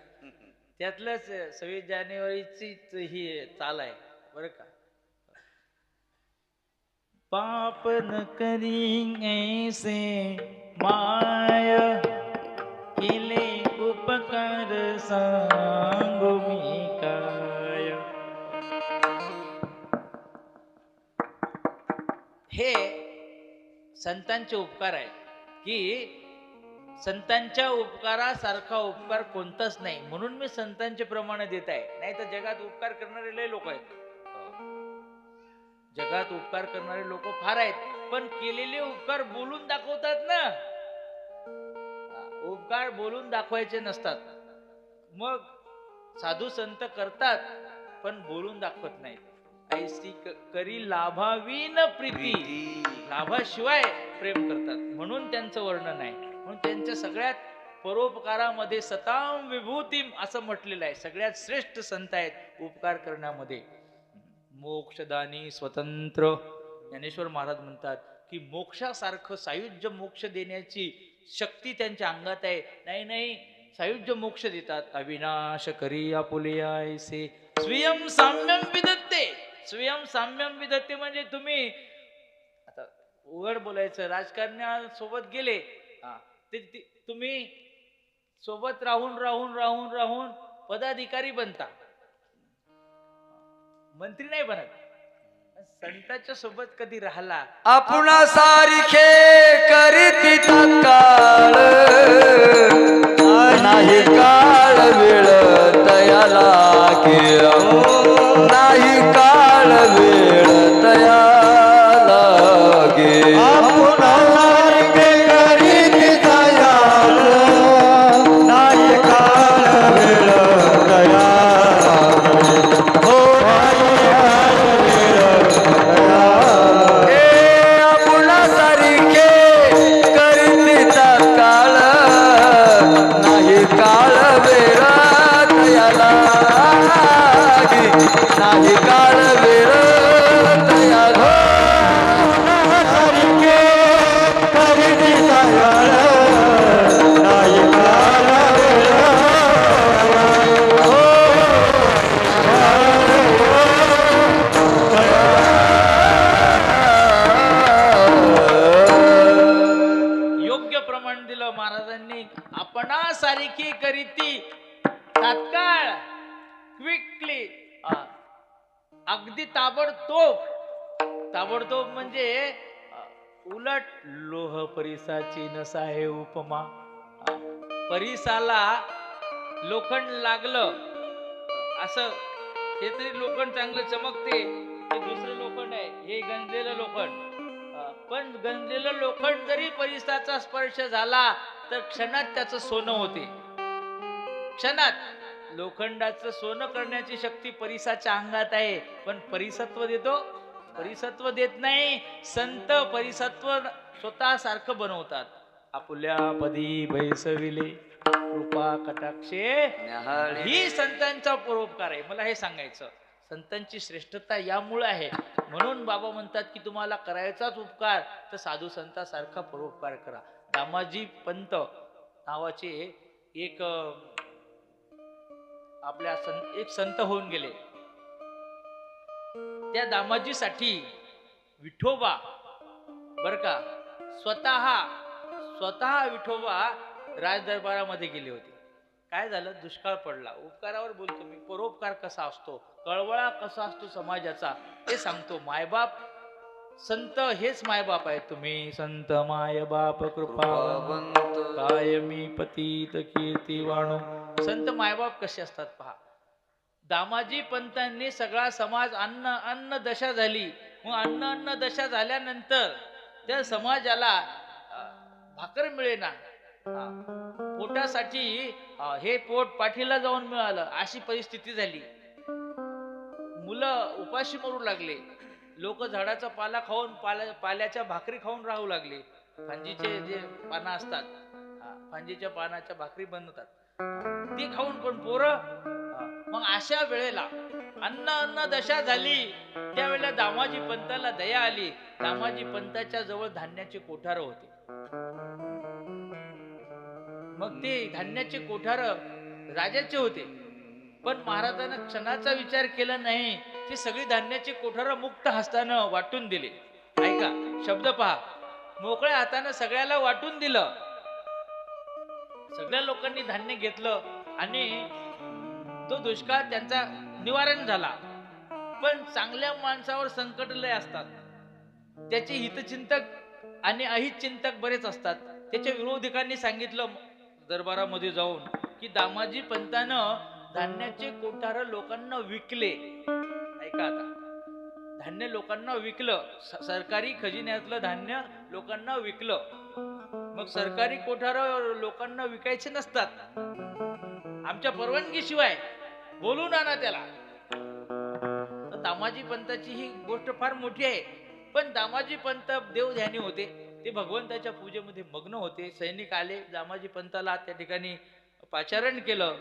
त्यातलंच 26 जानेवारीची ही चाल आहे बरं का. पाप न करी ऐसे माय, केले उपकार सांगू मी काय. हे संतांचे उपकार आहेत की संतांच्या उपकारासारखा उपकार कोणताच नाही, म्हणून मी संतांचे प्रमाण देत आहे. नाही तर जगात उपकार करणारे लय लोक आहेत, जगात उपकार करणारे लोक फार आहेत, पण केलेले उपकार बोलून दाखवतात ना. उपकार बोलून दाखवायचे नसतात. मग साधू संत करतात पण बोलून दाखवत नाहीत. ऐसी करी लाभावीन प्रीती, लाभाशिवाय प्रेम करतात म्हणून त्यांचं वर्णन आहे. म्हणून त्यांच्या सगळ्यात परोपकारामध्ये सताम विभूतीम असं म्हटलेलं आहे. सगळ्यात श्रेष्ठ संत आहेत उपकार करण्यामध्ये. मोक्षदानी स्वतंत्र ज्ञानेश्वर महाराज म्हणतात की मोक्षासारखं सायुज्य मोक्ष देण्याची शक्ती त्यांच्या अंगात आहे. नाही नाही, सायुज्य मोक्ष देतात. अविनाश करी आपुले ऐसे स्वयं साम्यम विदत्ते. स्वयं साम्यम विदत्ते म्हणजे तुम्ही आता उघड बोलायचं, राजकारण्यासोबत गेले तुम्ही सोबत राहून राहून राहून राहून पदाधिकारी बनता, मंत्री नाही बनत. संतांच्या सोबत कधी राहिला आपणा सारखे करीती तत्काळ नाही काळ वेळ तयाला नाही काळ वेळ तयाला गे आपण सारखे करीत दयाळ नाही काळ वेळ दयाळ हो नाही काळ वेळ दयाळ हे आपणा सारखे करीती तत्काळ नाही काळ वेळ तयाला नाही काळ वेळ तयाला सारखे करीत दयाळ नाही काळ वेळ योग्य प्रमाण दिलं महाराजांनी. आपणासारखी करीती तात्काळ क्विकली, अगदी ताबडतोब. ताबडतोब म्हणजे उलट लोह परिसाची नसाहे उपमा. परिसाला लोखंड लागलं असं, हे तरी लोखंड चांगलं चमकते, हे दुसरं लोखंड आहे, हे गंजलेलं लोखंड. पण गंजलेलं लोखंड जरी परिसाचा स्पर्श झाला तर क्षणात त्याचं सोनं होते. क्षणात लोखंडाचं सोनं करण्याची शक्ती परिसाच्या अंगात आहे. पण परिसत्व देतो? परिसत्व देत नाही. संत परिसत्व स्वतः सारखं बनवतात. आपुल्या पदी बैसविले कृपा कटाक्षे, ही संतांचा परोपकार आहे. मला हे सांगायचं, संतांची श्रेष्ठता यामुळे आहे. म्हणून बाबा म्हणतात की तुम्हाला करायचाच उपकार तर साधू संतांसारखा परोपकार करा. दामाजी पंत नावाचे एक आपल्या एक संत होऊन गेले. त्या दामाजीसाठी विठोबा बर का स्वतः विठोबा राजदरबारामध्ये गेले होते. काय झालं? दुष्काळ पडला. उपकारावर बोलतो मी. परोपकार कसा असतो, कळवळा कसा असतो समाजाचा, हे सांगतो. मायबाप संत हेच मायबाप आहे. तुम्ही संत मायबाप कृपा कायमी पतित कीर्ती वाणू. संत मायबाप कसे असतात पहा. दामाजी पंतांनी सगळा समाज अन्न दशा झाली. मग अन्न दशा झाल्यानंतर त्या समाजाला भाकर मिळेना. पोटासाठी हे पोट पाठीला जाऊन मिळालं अशी परिस्थिती झाली. मुलं उपाशी मरू लागले. लोक झाडाचा पाला खाऊन पाल्याच्या भाकरी खाऊन राहू लागले. फांजीचे जे पानं असतात, फांजीच्या पानाच्या भाकरी बनवतात, ती खाऊन पण पोरं. मग अशा वेळेला अन्न दशा झाली. त्यावेळेला दामाजी पंताला दया आली. दामाजी पंताच्या जवळ धान्याचे कोठार होते. मग ते धान्याचे कोठार राजाचे होते. पण महाराजांना क्षणाचा विचार केला नाही. ती सगळी धान्याची कोठार मुक्त हस्तानं वाटून दिले. ऐका शब्द पहा. मोकळ्या हातानं सगळ्याला वाटून दिलं. सगळ्या लोकांनी धान्य घेतलं आणि तो दुष्काळ त्यांचा निवारण झाला. पण चांगल्या माणसावर संकट लय असतात. त्याचे हितचिंतक आणि अहितचिंतक बरेच असतात. त्याच्या विरोधकांनी सांगितलं दरबारामध्ये जाऊन की दामाजी पंतानं धान्याचे कोठार लोकांना विकले. ऐका आता, धान्य लोकांना विकलं. सरकारी खजिन्यातलं धान्य लोकांना विकलं. मग सरकारी कोठार लोकांना विकायचे नसतात. आमच्या परवानगीशिवाय बोलून आणा त्याला. तर दामाजी पंताची ही गोष्ट फार मोठी आहे. पण दामाजी पंत देवध्यानी होते. ते भगवंताच्या पूजेमध्ये मग्न होते. सैनिक आले, दामाजी पंताला त्या ठिकाणी पाचारण केलं.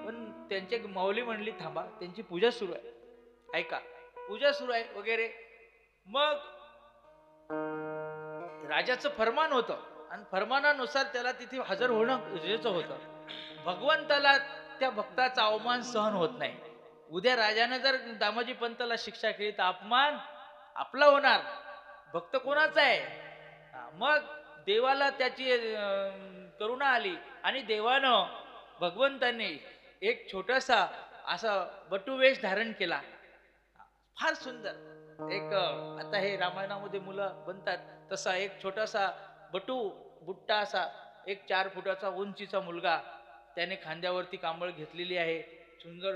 पण त्यांची माऊली म्हणली थांबा, त्यांची पूजा सुरू आहे. ऐका, पूजा सुरू आहे वगैरे. मग राजाचं फरमान होतं आणि फरमानानुसार त्याला तिथे हजर होणं गरजेचं होतं. भगवंताला त्या भक्ताचा अवमान सहन होत नाही. उद्या राजाने जर दामाजी पंताला शिक्षा केली तर अपमान आपला होणार. भक्त कोणाचा आहे? मग देवाला त्याची करुणा आली आणि देवानं भगवंताने एक छोटासा असा बटुवेश धारण केला. फार सुंदर एक आता हे रामायणामध्ये मुलं बनतात तसा एक छोटासा बुट्टा असा एक 4 फुटाचा उंचीचा मुलगा, त्याने खांद्यावरती कांबळ घेतलेली आहे, सुंदर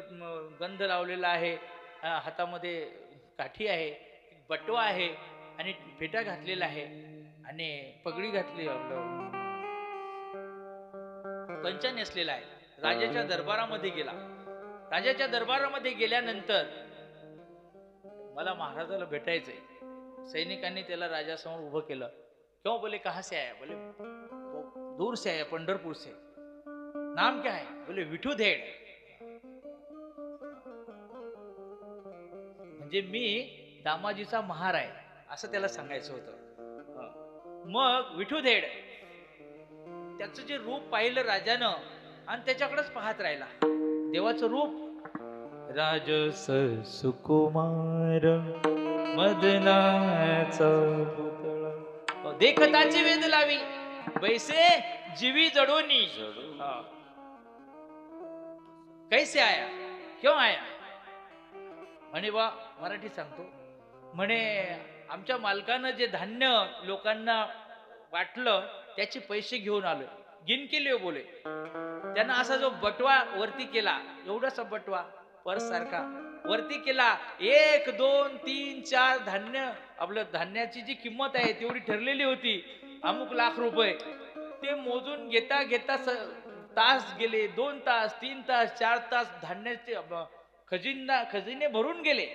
गंध लावलेला आहे, हातामध्ये काठी आहे, बटवा आहे आणि फेटा घातलेला आहे आणि पगडी घातली, पंचा नेसलेला आहे. राजाच्या दरबारामध्ये गेला. राजाच्या दरबारामध्ये गेल्यानंतर मला महाराजाला भेटायचंय. सैनिकांनी त्याला राजासमोर उभं केलं. क्यों बोले कहां से आया? बोले दूर से आया, पंढरपूर से. नाम क्या है? बोले विठूधेड. म्हणजे मी दामाजीचा महार आहे असं त्याला सांगायचं होतं. मग विठूधेड त्याचं जे रूप पाहिलं राजानं आणि त्याच्याकडेच पाहत राहिला. देवाचं रूप राजस सुकुमार मदनाचा पुतळा, देखताची वेद लावी बैसे जीवी जडोनी. कैसे आया, क्यों आया? म्हणे बा मराठी सांगतो, म्हणे आमच्या मालकानं जे धान्य लोकांना वाटलं त्याचे पैसे घेऊन आलो. गिन केले बोले. त्यांना असा जो बटवा वरती केला, एवढासा बटवा पर्स सारखा वरती केला. 1 2 3 4 धान्य, आपलं धान्याची जी किंमत आहे तेवढी ठरलेली होती, अमुक लाख रुपये. ते मोजून घेता घेता तास गेले, 2 तास 3 तास 4 तास धान्याचे खजिने भरून गेले.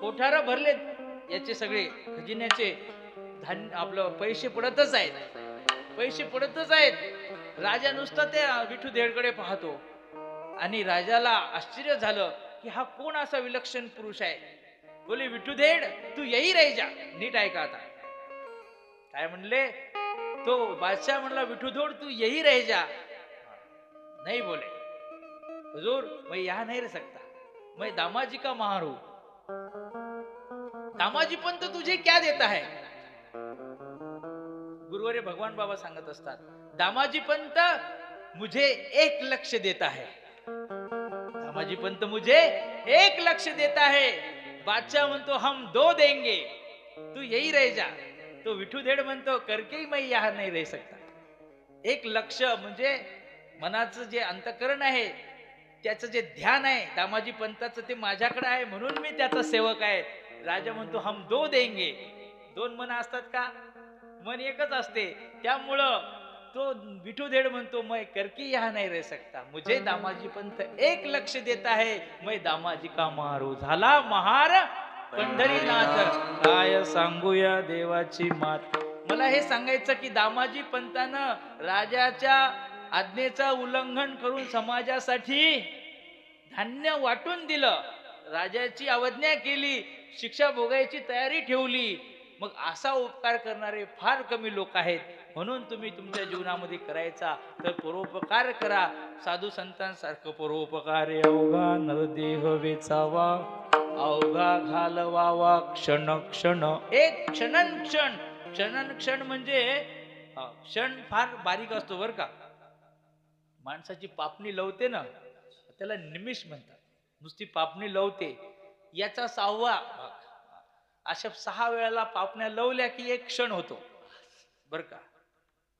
कोठार भरले याचे सगळे खजिन्याचे. धान्य आपलं पैसे पडतच आहेत. राजा नुसता त्या विठूधेडकडे पाहतो आणि राजाला आश्चर्य झालं की हा कोण असा विलक्षण पुरुष आहे. बोले विठूधेड तू यही रह जा. नीट ऐका आता काय म्हणले. तो बादशाह म्हणला विठूधेड तू यही रह जा. नहीं बोले हुजूर मैं यहाँ नहीं रह सकता, मैं दामाजी का महार हूं. दामाजी पंत तुझे क्या देता है? गुरुवारी भगवान बाबा सांगत असतात, दामाजी पंत मुझे 1 लक्ष देता है. दामाजी पंत मुझे 1 लक्ष देता है. बादशाह म्हणतो हम 2 देंगे, तू यही रह जा. तो विठूधेड म्हणतो करके मैं यहाँ नहीं रह सकता. 1 लक्ष म्हणजे मनाचं जे अंतकरण आहे, त्याचं जे ध्यान आहे दामाजी पंताचं, ते माझ्याकडे आहे म्हणून मी त्याचा सेवक आहे. राजा म्हणतो हम 2 देंगे. 2 मन असतात का? मन एकच असते. त्यामुळं तो विठूधेड म्हणतो मैं करके यहाँ नहीं रह सकता, मुझे दामाजी पंत 1 लक्ष देता है, मैं दामाजी का मारू. झाला महार पंढरीनाथ. काय सांगूया देवाची मात. मला हे सांगायचं की दामाजी पंतानं राजाच्या आज्ञेचं उल्लंघन करून समाजासाठी धान्य वाटून दिलं, राजाची अवज्ञा केली, शिक्षा भोगायची तयारी ठेवली. मग असा उपकार करणारे फार कमी लोक आहेत. म्हणून तुम्ही तुमच्या जीवनामध्ये करायचा तर परोपकार करा. साधू संतांसारखं परोपकार. अवघा नरदेह वेचावा, अवघा घालवावा क्षण क्षण. एक क्षण क्षण म्हणजे क्षण फार बारीक असतो बर का. माणसाची पापणी लवते ना त्याला निमिष म्हणतात. नुसती पापणी लवते याचा 6वा भाग. अशा 6 वेळेला पापण्या लवल्या की 1 क्षण होतो बर का.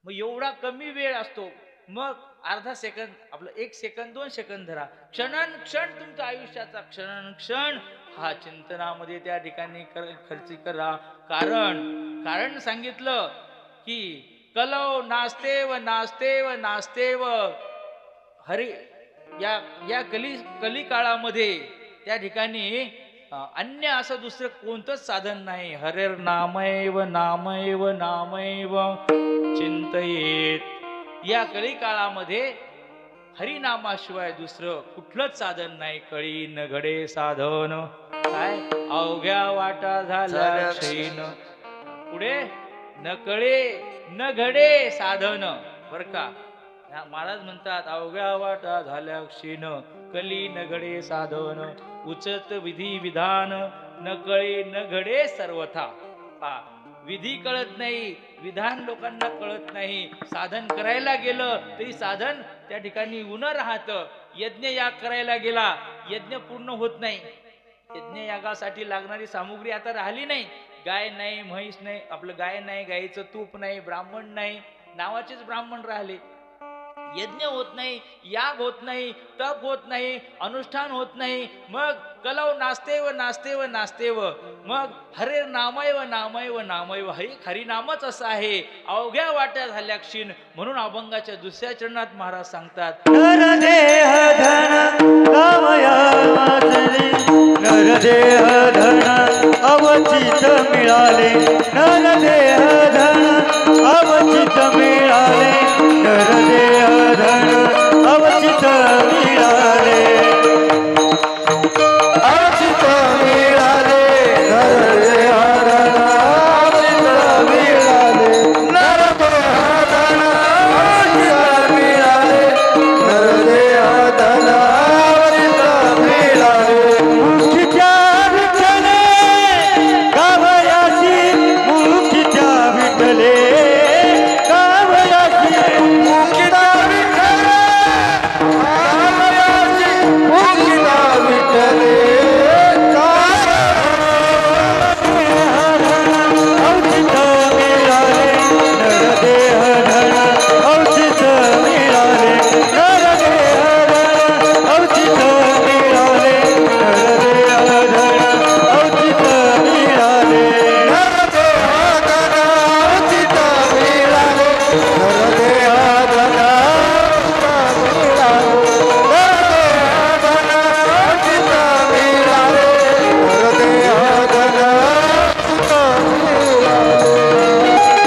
मग एवढा कमी वेळ असतो. मग अर्धा सेकंद, आपलं 1 सेकंद 2 सेकंद धरा. क्षण तुमच्या आयुष्याचा क्षण हा चिंतनामध्ये त्या ठिकाणी खर्च करा. कारण सांगितलं की कलौ नास्तेव हरी या कली काळामध्ये त्या ठिकाणी अन्य असं दुसरं कोणतंच साधन नाही. हरेर नामैव चिंतयेत. या कळी काळामध्ये हरिनामाशिवाय दुसरं कुठलंच साधन नाही. कळी न घडे साधन, काय अवघ्या वाटा झाल्या क्षीण. पुढे न कळे न घडे साधन बर का. महाराज म्हणतात अवघ्या वाटा झाल्या क्षीण, कली न घडे साधन, उचत विधी विधान, न कळे न घडे सर्वथा. विधी कळत नाही, विधान लोकांना कळत नाही. साधन करायला गेलं तरी साधन त्या ठिकाणी उन राहत. यज्ञ याग करायला गेला, यज्ञ पूर्ण होत नाही. यज्ञ यागासाठी लागणारी सामुग्री आता राहिली नाही. गाय नाही, म्हैस नाही, आपलं गाय नाही, गायीचं तूप नाही, ब्राह्मण नाही, नावाचेच ब्राह्मण राहिले. यज्ञ होत नाही, याग होत नाही, तप होत नाही, अनुष्ठान होत नाही. मग कलव नाचते व नाचते व मग हरे नामैव नामैव नामैव. हरी नामच असं आहे. अवघ्या वाट्या झाल्या क्षीण. म्हणून अभंगाच्या दुसऱ्या चरणात महाराज सांगतात, नरदेह धन कामया वाचले, नरदेह धन अवचित मिळाले, नरदेह धन अवचित मिळाले, नरदेह धन अवचित मिळाले, अचित मिळाले नरदेह धन अचित मिळाले, नरदेह धन अचित मिळाले, नरदेह धन अचित मिळाले. मुखीच्या विठ्ठले गावयासी, मुखीच्या विठ्ठले गावयासी, मुकिता विठ्ठले गावयासी, मुकिता विठ्ठले औचित मिळाले, नरदेह धन औचित मिळाले, नरदेह धन औचित मिळाले, नरदेह धन औचित मिळाले, नरदेह धन अचित मिळाले, नरदेह धन अचित मिळाले, नरदेह धन अचित मिळाले.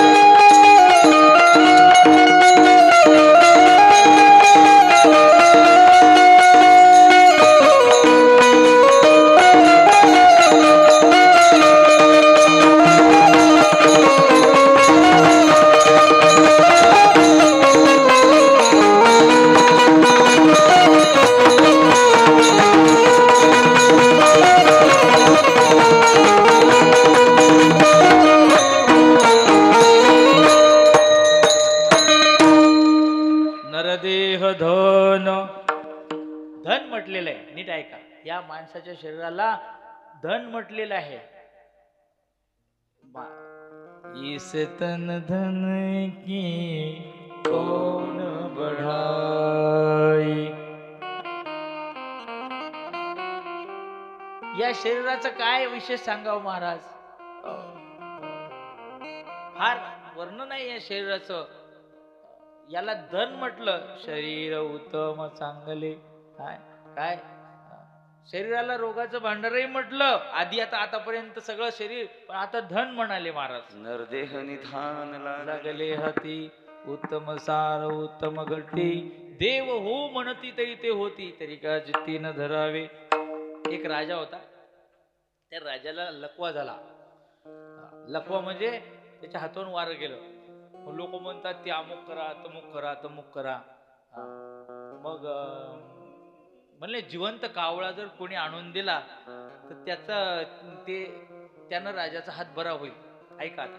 नरदेह धन. धन म्हटलेलं आहे, नीट ऐका. या माणसाच्या शरीराला धन म्हटलेलं आहे. इस तन धन की कौन बढ़ाई. या शरीराचं काय विशेष सांगावं महाराज. फार वर्णन आहे या शरीराचं. याला धन म्हटलं. शरीर उत्तम चांगले. काय काय शरीराला रोगाचं भांडारही म्हटलं आधी. आतापर्यंत सगळं शरीर, पण आता धन म्हणाले महाराज. नरदेह निधान लागले हाती उत्तम सार उत्तम घटी. देव हो म्हणती तरी ते होती, तरी का जित्ती न धरावे. एक राजा होता. त्या राजाला लकवा झाला. लकवा म्हणजे त्याच्या हातून वारं गेलं. लोक म्हणतात ते अमुक करा, तमुक करा, तमुक करा. मग म्हणले जिवंत कावळा जर कोणी आणून दिला तर त्यानं राजाचा हात बरा होईल. ऐका आता.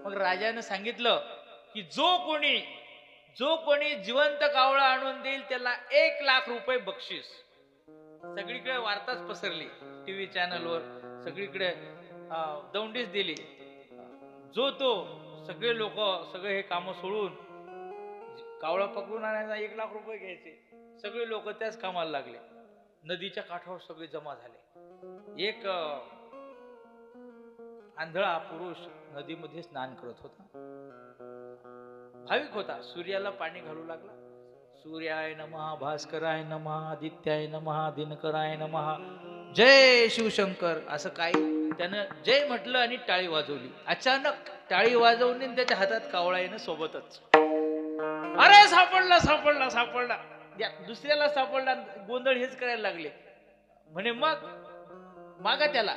मग राजानं सांगितलं की जो कोणी जिवंत कावळा आणून देईल त्याला 1,00,000 रुपये बक्षीस. सगळीकडे वार्ताच पसरली, टीव्ही चॅनलवर सगळीकडे दौंडीच दिली. सगळे लोक सगळे हे काम सोडून कावळा पकडून आणायचा 1,00,000 रुपये घ्यायचे. सगळे लोक त्याच कामाला लागले. नदीच्या काठावर सगळे जमा झाले. एक आंधळा पुरुष नदीमध्ये स्नान करत होता. भाविक होता. सूर्याला पाणी घालू लागला. सूर्याय नमः, भास्कराय नमः, आदित्याय नमः, दिनकराय नमः, जय शिवशंकर. असं काही त्यानं जय म्हटलं आणि टाळी वाजवली. अचानक टाळी वाजवली आणि त्याच्या हातात कावळा येणं सोबतच. अरे सापडला सापडला सापडला. दुसऱ्याला सापडला. गोंधळ हेच करायला लागले. म्हणे मग मागा त्याला.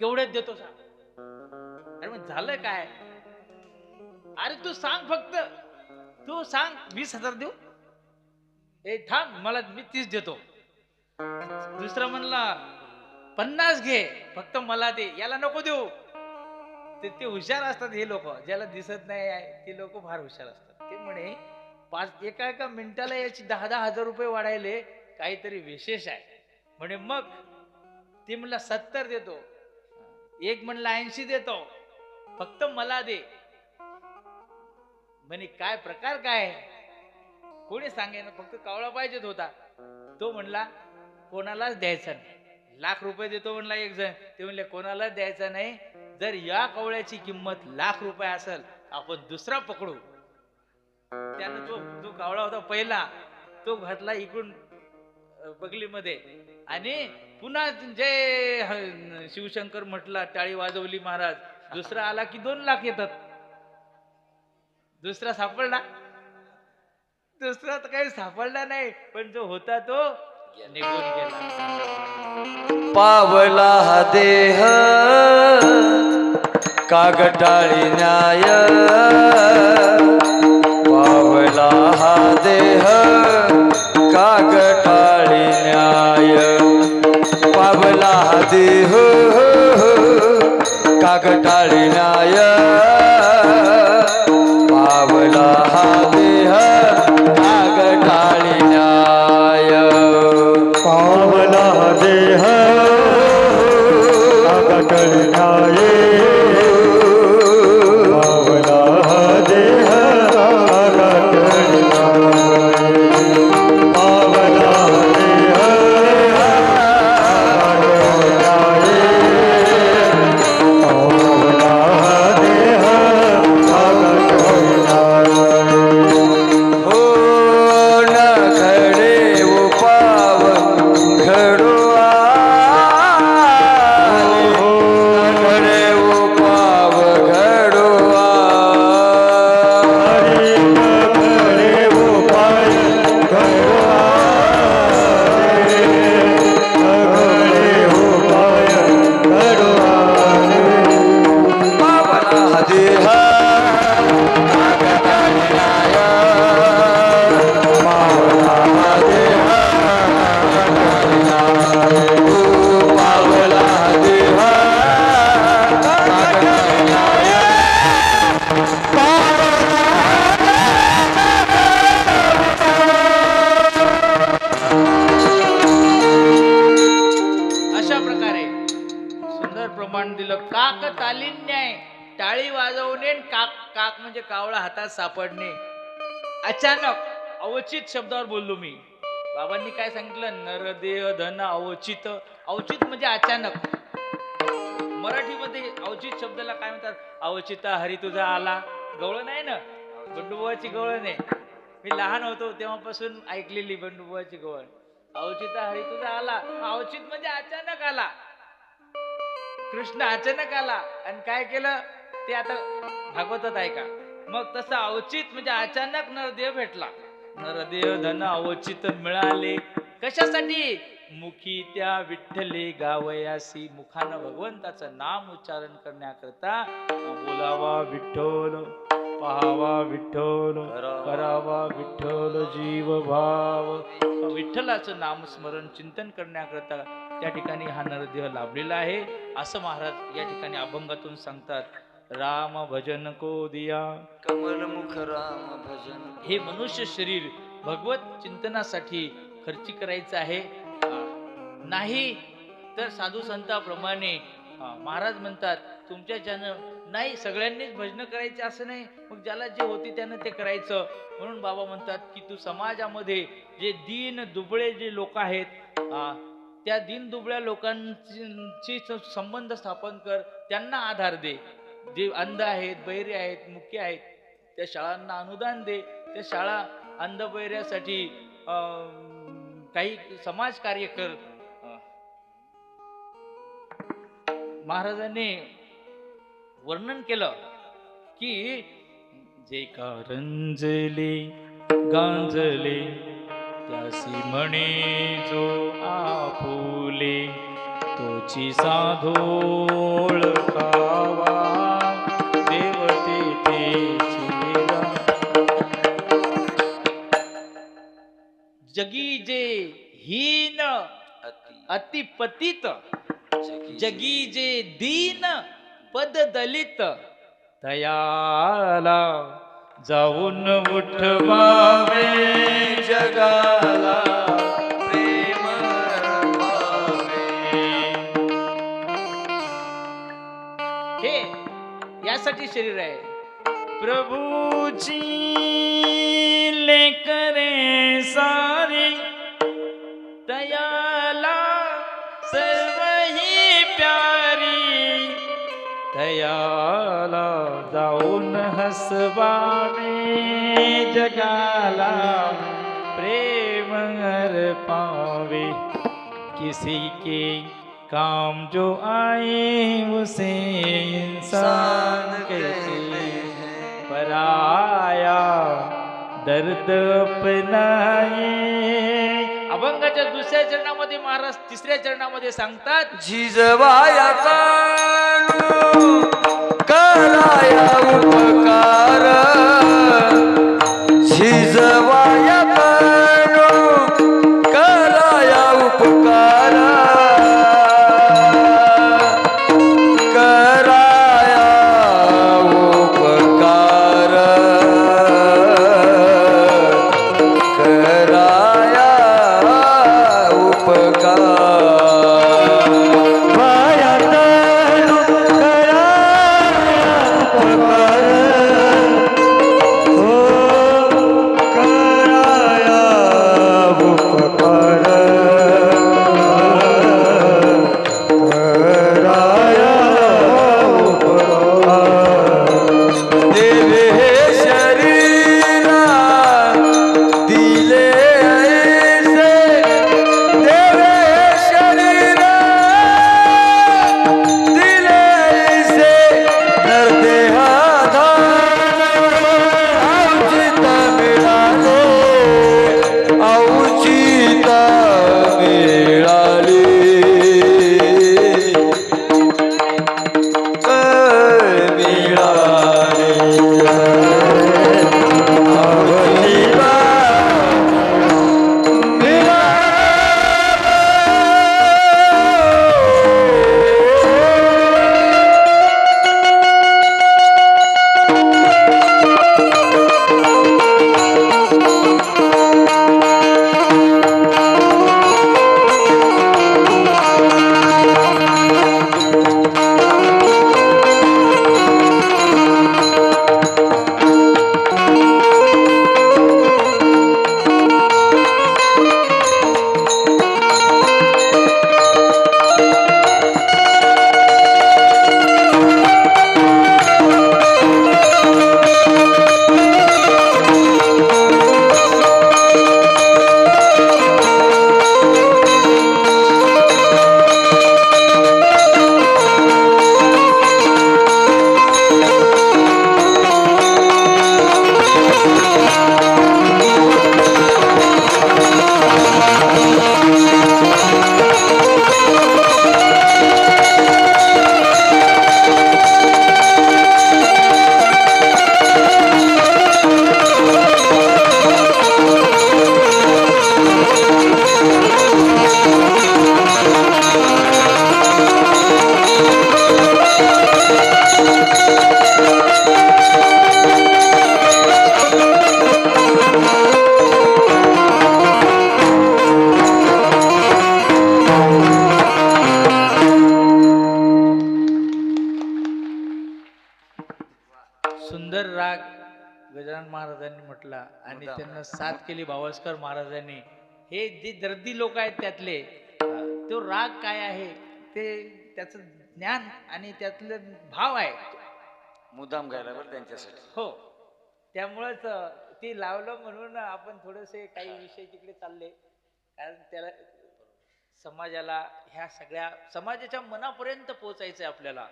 केवढ्यात देतो सांग. अरे मग झालं काय. अरे तू सांग, फक्त तू सांग. 20,000 देऊ. थांब, मला मी 30 देतो. दुसरा म्हणला 50 घे, फक्त मला दे. याला नको देऊ. ते हुशार असतात हे लोक. ज्याला दिसत नाही ते लोक फार हुशार असतात. ते म्हणे एका मिनिटाला याची 10,000 रुपये वाढायले, काहीतरी विशेष आहे म्हणे. मग ती म्हणला 70 देतो, एक म्हणला 80 देतो, फक्त मला दे. म्हणे काय प्रकार काय? कोणी सांगेना, फक्त कावळा पाहिजेत होता. तो म्हणला कोणालाच द्यायचा नाही. ₹1,00,000 देतो म्हणला एक जण, ते म्हणले कोणालाच द्यायचा नाही. जर या कवळ्याची किंमत ₹1,00,000 असेल आपण दुसरा पकडू. त्यानं जो कावळा होता पहिला तो घातला इकडून बगलीमध्ये आणि पुन्हा जय शिवशंकर म्हटला, टाळी वाजवली महाराज. दुसरा आला की 2,00,000 येतात. दुसरा सापडला, दुसरा तर काही सापडला नाही, पण जो होता तो निघून गेला. पावला हा देह कागटाळी न्याय, पावला हा देह कागटाळी न्याय, पावला हा देह कागटाळी न्याय, पावला हा देह कागटाळी न्याय. पावला देह कागटाळी न्याय, पावला देह कागटाळी न्याय, पावला देह कागटाळी न्याय, पावला देह कागटाळी न्याय. हो न खडे उपाव घडो आले, खडे उपाव घडो आले, खरे उपाय घडो आले, खरे उपाय घडो आले. पावला हा देह कागटाळी न्याय, पावला हा देह कागटाळी न्याय, पावला हा देह कागटाळी न्याय. अशा प्रकारे सुंदर प्रमाण दिलं. काक तालिन्याय, टाळी वाजवणे, काक काक म्हणजे कावळा हातात सापडणे. अचानक अवचित शब्दावर बोललो मी. बाबांनी काय सांगितलं? नरदेह धन अवचित. अवचित म्हणजे अचानक. मराठीमध्ये अवचित शब्दाला काय म्हणतात? अवचिता हरी तुझा आला. गवळण आहे ना, बंडूबाची गवळण आहे. मी लहान होतो तेव्हापासून ऐकलेली बंडूबाची गवळण. अवचिता हरी तुझा आला. अवचित म्हणजे अचानक आला. कृष्ण अचानक आला आणि काय केलं ते आता भागवतात ऐका. मग तसं अवचित म्हणजे अचानक नरदेह भेटला. नरदेह धन अवचित मिळाले. कशासाठी? मुखी त्या विठ्ठले गावयासी. मुखानं भगवंताचं नाम उच्चारण करण्याकरता बोलावा विठ्ठल, पाहावा विठ्ठल, करावा विठ्ठल जीव भाव. विठ्ठलाचं नामस्मरण चिंतन करण्याकरता त्या ठिकाणी हा नरदेह लाभलेला आहे असं महाराज या ठिकाणी अभंगातून सांगतात. राम भजन को दिया कमलमुख राम भजन. हे मनुष्य शरीर भगवत चिंतनासाठी खर्ची करायचं आहे. नाही तर साधू संतांप्रमाणे महाराज म्हणतात तुमच्याच्यानं नाही, सगळ्यांनीच भजन करायचे असं नाही. मग ज्याला जे होते त्यानं ते करायचं. म्हणून बाबा म्हणतात की तू समाजामध्ये जे दीन दुबळे जे लोक आहेत त्या दीन दुबळ्या लोकांची संबंध स्थापन कर, त्यांना आधार दे. जे अंध आहेत, बहिरे आहेत, मुके आहेत त्या शाळांना अनुदान दे. त्या शाळा अंध बहिऱ्यासाठी काही समाज कार्य कर. महाराजांनी वर्णन केलं की जे कारंजले गांजले त्यासी म्हणे जो आपुले, तोची साधोळ खावा देवते तेची. जगी जे हीन अति पतित, जगी जे दीन पद दलित, तयाला जाऊन उठवावे जगाला प्रेम रमावे. कशासाठी शरीर आहे? प्रभूची लेकरे सारे दयाला सर्व ही प्यारी, दयाला जाऊन हसवावे जगाला प्रेम पावे, किसी के काम जो आए उसे इंसान कहते हैं, पराया दर्द अपनाए. अभंगाच्या दुसऱ्या चरणामध्ये महाराज तिसऱ्या चरणामध्ये सांगतात, झिजवाया कानू कराया उपकार, झिजवाया कानू कराया उपकार, कराया उपकार, कराया उपकार. सुंदर राग गजानन महाराजांनी म्हटला आणि त्यांना साथ केली भावस्कर महाराजांनी. हे जे दर्दी लोक आहेत त्यातले, तो राग काय आहे ते त्याचं ज्ञान आणि त्यातलं भाव आहे. मुद्दाम गायला बरं त्यांच्यासाठी. हो, त्यामुळेच ते लावलं म्हणून आपण थोडेसे काही विषय तिकडे चालले, कारण त्याला समाजाला ह्या सगळ्या समाजाच्या मनापर्यंत पोहोचायचंय आपल्याला.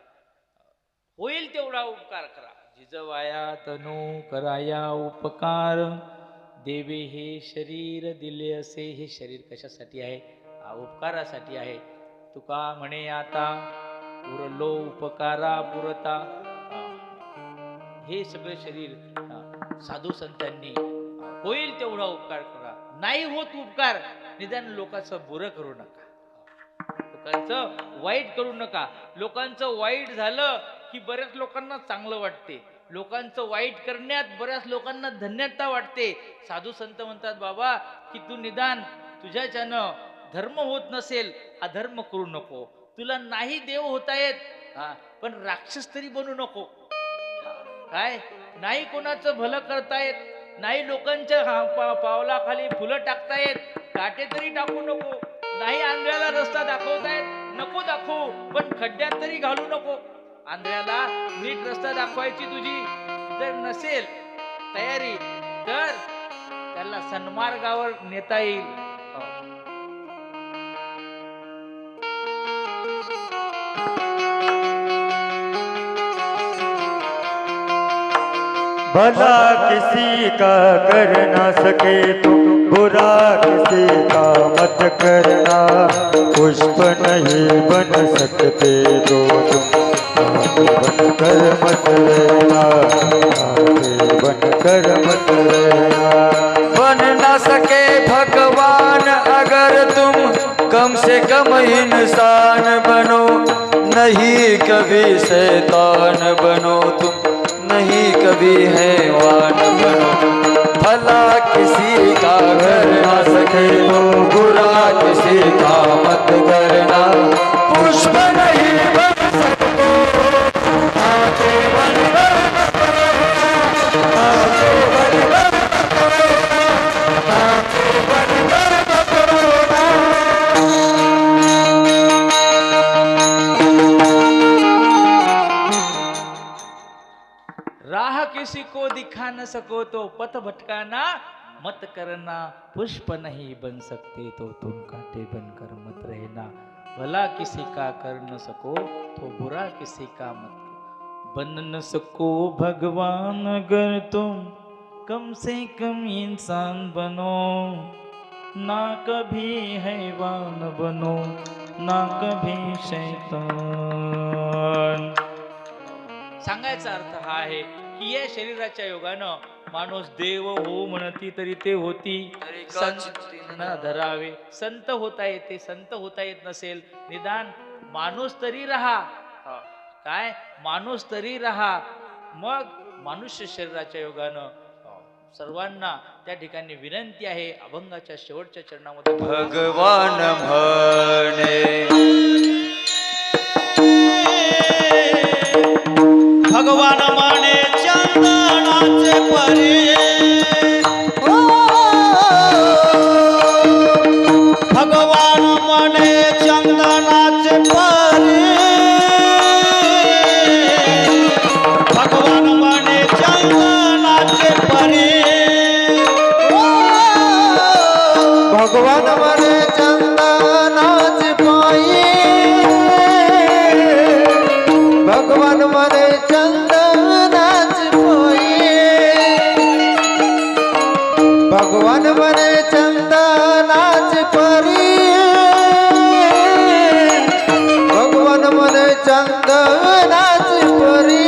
होईल तेवढा उपकार करा. जिजवाया तनू कराया उपकार, देवे हे शरीर दिले असे. हे शरीर कशासाठी आहे? उपकारासाठी आहे. तुका म्हणे आता उरलो उपकारा पुरता. हे सगळे शरीर साधू संतांनी होईल तेवढा उपकार करा. नाही होत उपकार, निदान लोकांचं बुरं करू नका, लोकांचं वाईट करू नका. लोकांचं वाईट झालं की बऱ्याच लोकांना चांगलं वाटते. लोकांचं वाईट करण्यात बऱ्याच लोकांना धन्यता वाटते. साधू संत म्हणतात, बाबा की तू निदान तुझ्याच्यानं धर्म होत नसेल अधर्म करू नको. तुला नाही देव होता येत, पण राक्षस तरी बनू नको. काय नाही कोणाचं भलं करतायत, नाही लोकांच्या पावलाखाली फुलं टाकतायत, काटे तरी टाकू नको, नाही आंधळ्याला रस्ता दाखवतायत, नको दाखवू, पण खड्ड्यात तरी घालू नको. आंधळ्याला नीट रस्ता दाखवायची तुझी जर नसेल तयारी तर त्याला सन्मार्गावर नेता येईल. भला किसी का कर ना सके तो बुरा किसी का मत करना, पुष्प नहीं बन सकते तो तुम बनकर मत रहना, बनकर मत रहना. बन ना सके भगवान अगर तुम कम से कम इंसान बनो, नहीं कभी शैतान बनो तुम, नहीं कभी हैवान बनो. भला किसी का कर ना सके तो बुरा किसी का मत करना, पुष्प नहीं बन सकते आगे बनकर मत रहना, आगे बनकर मत रहना, आगे बनकर मत रहना. राह किसी को दिखा न सको तो पथ भटकाना मत करना, पुष्प नहीं बन सकते तो तुम कांटे बनकर मत रहना. भला किसी का कर न सको तो बुरा किसी का मत बन न सको भगवान अगर तुम कम से कम इंसान बनो, ना कभी हैवान बनो, ना कभी शैतान. सांगायचा अर्थ हा आहे की या शरीराच्या योगानं माणूस देव हो म्हणती तरी ते होती, संत न धरावे. संत होता येते, संत होता येत नसेल निदान माणूस तरी राहा. काय माणूस तरी राहा. मग मनुष्य शरीराच्या योगानं सर्वांना त्या ठिकाणी विनंती आहे अभंगाच्या शेवटच्या चरणामध्ये भगवान म्हणे, भगवान म्हणे चंदनाचे परी, भगवान म्हणे चंदनाचे परी, भगवान म्हणे चंदनाचे परी, भगवान मरे चंदनाच पायी, भगवान मरे चंदनाच पायी, भगवान मरे चंदनाच परी, भगवान मरे चंदनाच परी.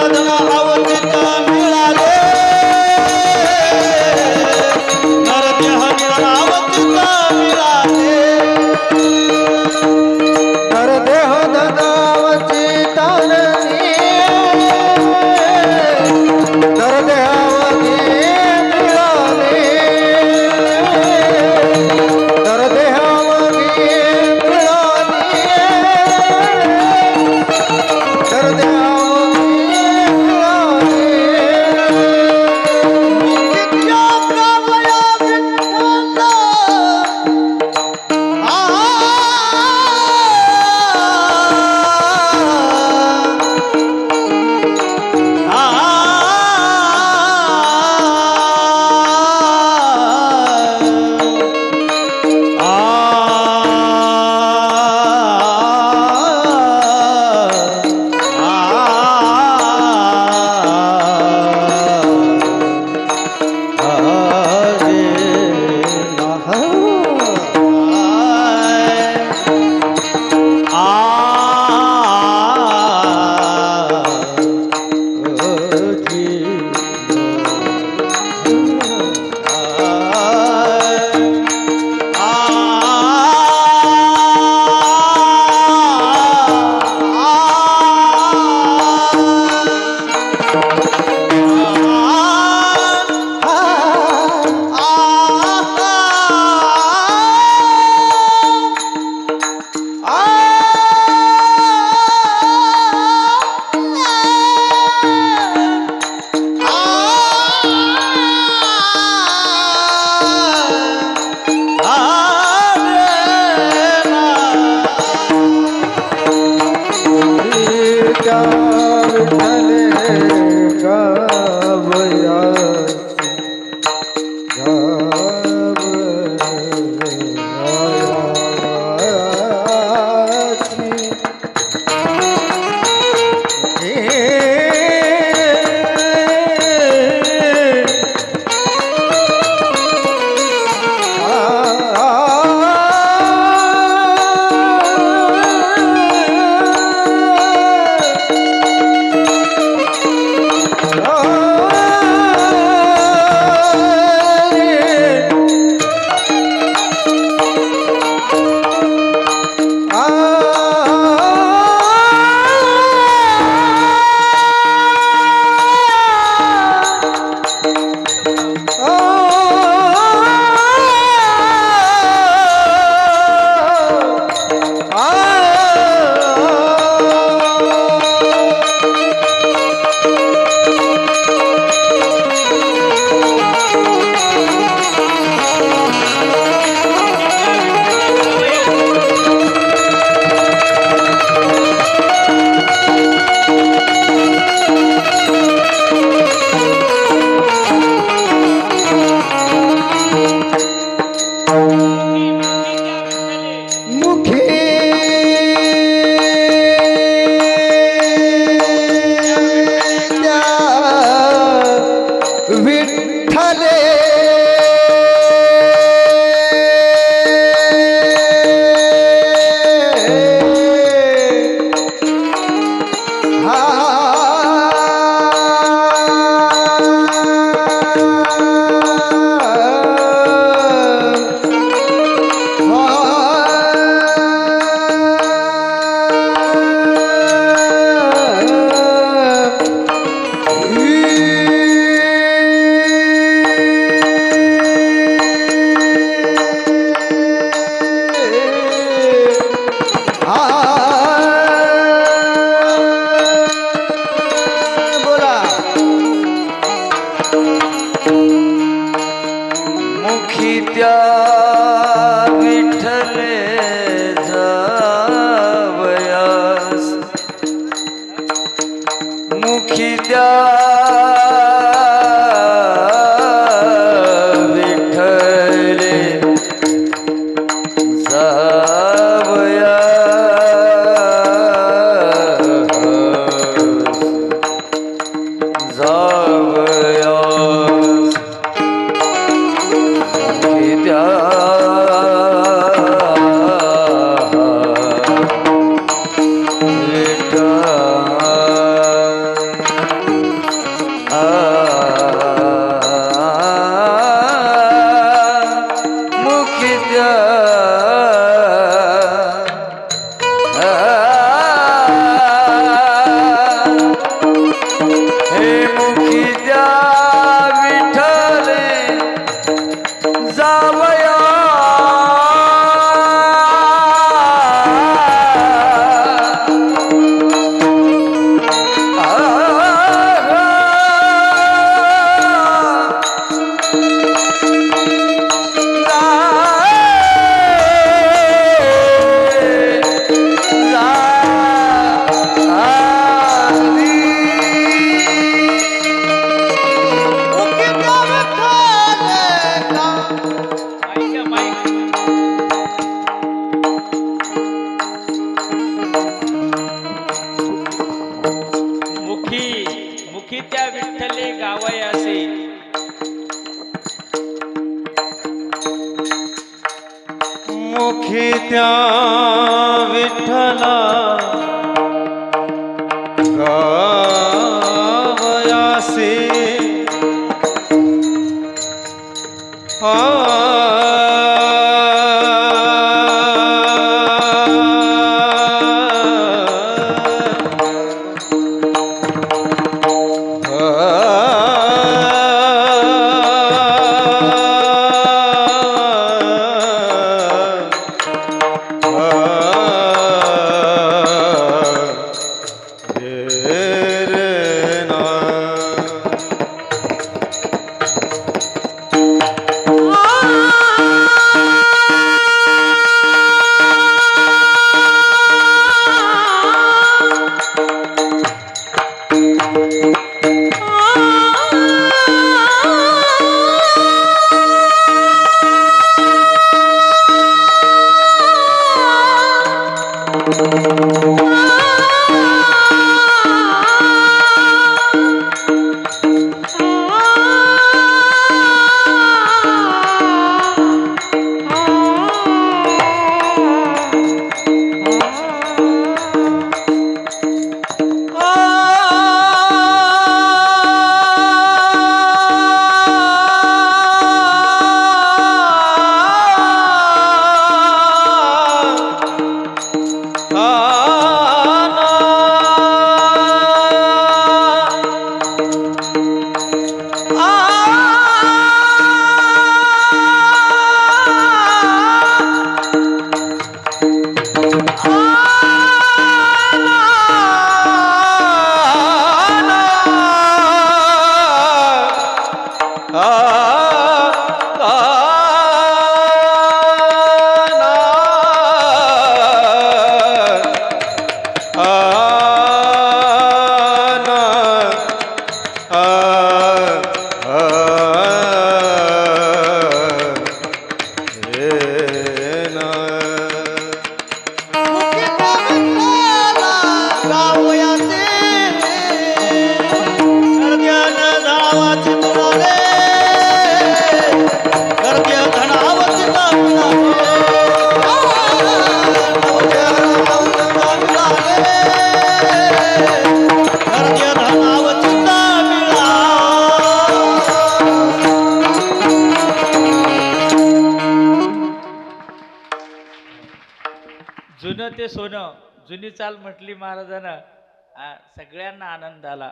धन आवतीत त्या विठ्ठले गावयासी विठ्ठले मुखी त्या विठ्ठले जावयास मुखी त्या विठ्ठले जावयास मुखी त्या विठ्ठले गावयासी मुखी त्या विठ्ठला गावयासी जुनं ते सोनं, जुनी चाल म्हटली महाराजानं. सगळ्यांना आनंद आला.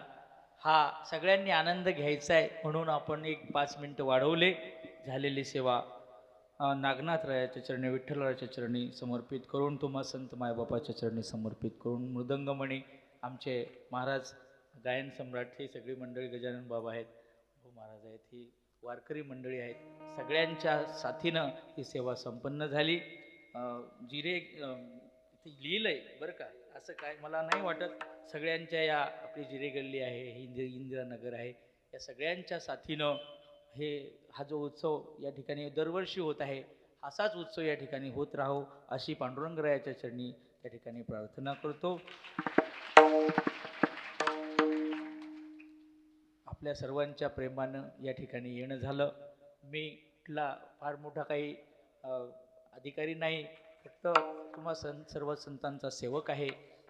हा सगळ्यांनी आनंद घ्यायचा आहे म्हणून आपण एक 5 मिनिटं वाढवले. झालेली सेवा नागनाथरायाच्या चरणी, विठ्ठलरायाच्या चरणी समर्पित करून, तुम्हा संत मायबापाच्या चरणी समर्पित करून, मृदंगमणी आमचे महाराज, गायन सम्राट, ही सगळी मंडळी, गजानन बाबा आहेत, महाराज आहेत, ही वारकरी मंडळी आहेत, सगळ्यांच्या साथीनं ही सेवा संपन्न झाली. जिरे इथे लिहिलंय बरं का, असं काय मला नाही वाटत. सगळ्यांच्या या आपली जिरे गल्ली आहे, ही इंदिरानगर आहे, या सगळ्यांच्या साथीनं हा जो उत्सव या ठिकाणी दरवर्षी होत आहे, असाच उत्सव या ठिकाणी होत राहो अशी पांडुरंगरायाच्या चरणी त्या ठिकाणी प्रार्थना करतो. आपल्या सर्वांच्या प्रेमानं या ठिकाणी येणं झालं. मी कुठला फार मोठा काही अधिकारी नाही, फक्त तुम्हा सर्व संतांचा सेवक आहे,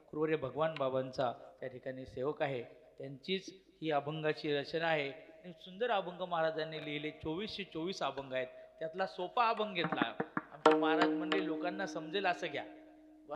क्रूरे भगवान बाबांचा त्या ठिकाणी सेवक आहे. त्यांचीच ही अभंगाची रचना आहे. सुंदर अभंग महाराजांनी लिहिले, 2424 अभंग आहेत. त्यातला सोपा अभंग घेतला. आमचे महाराज म्हणले लोकांना समजेल असं घ्या.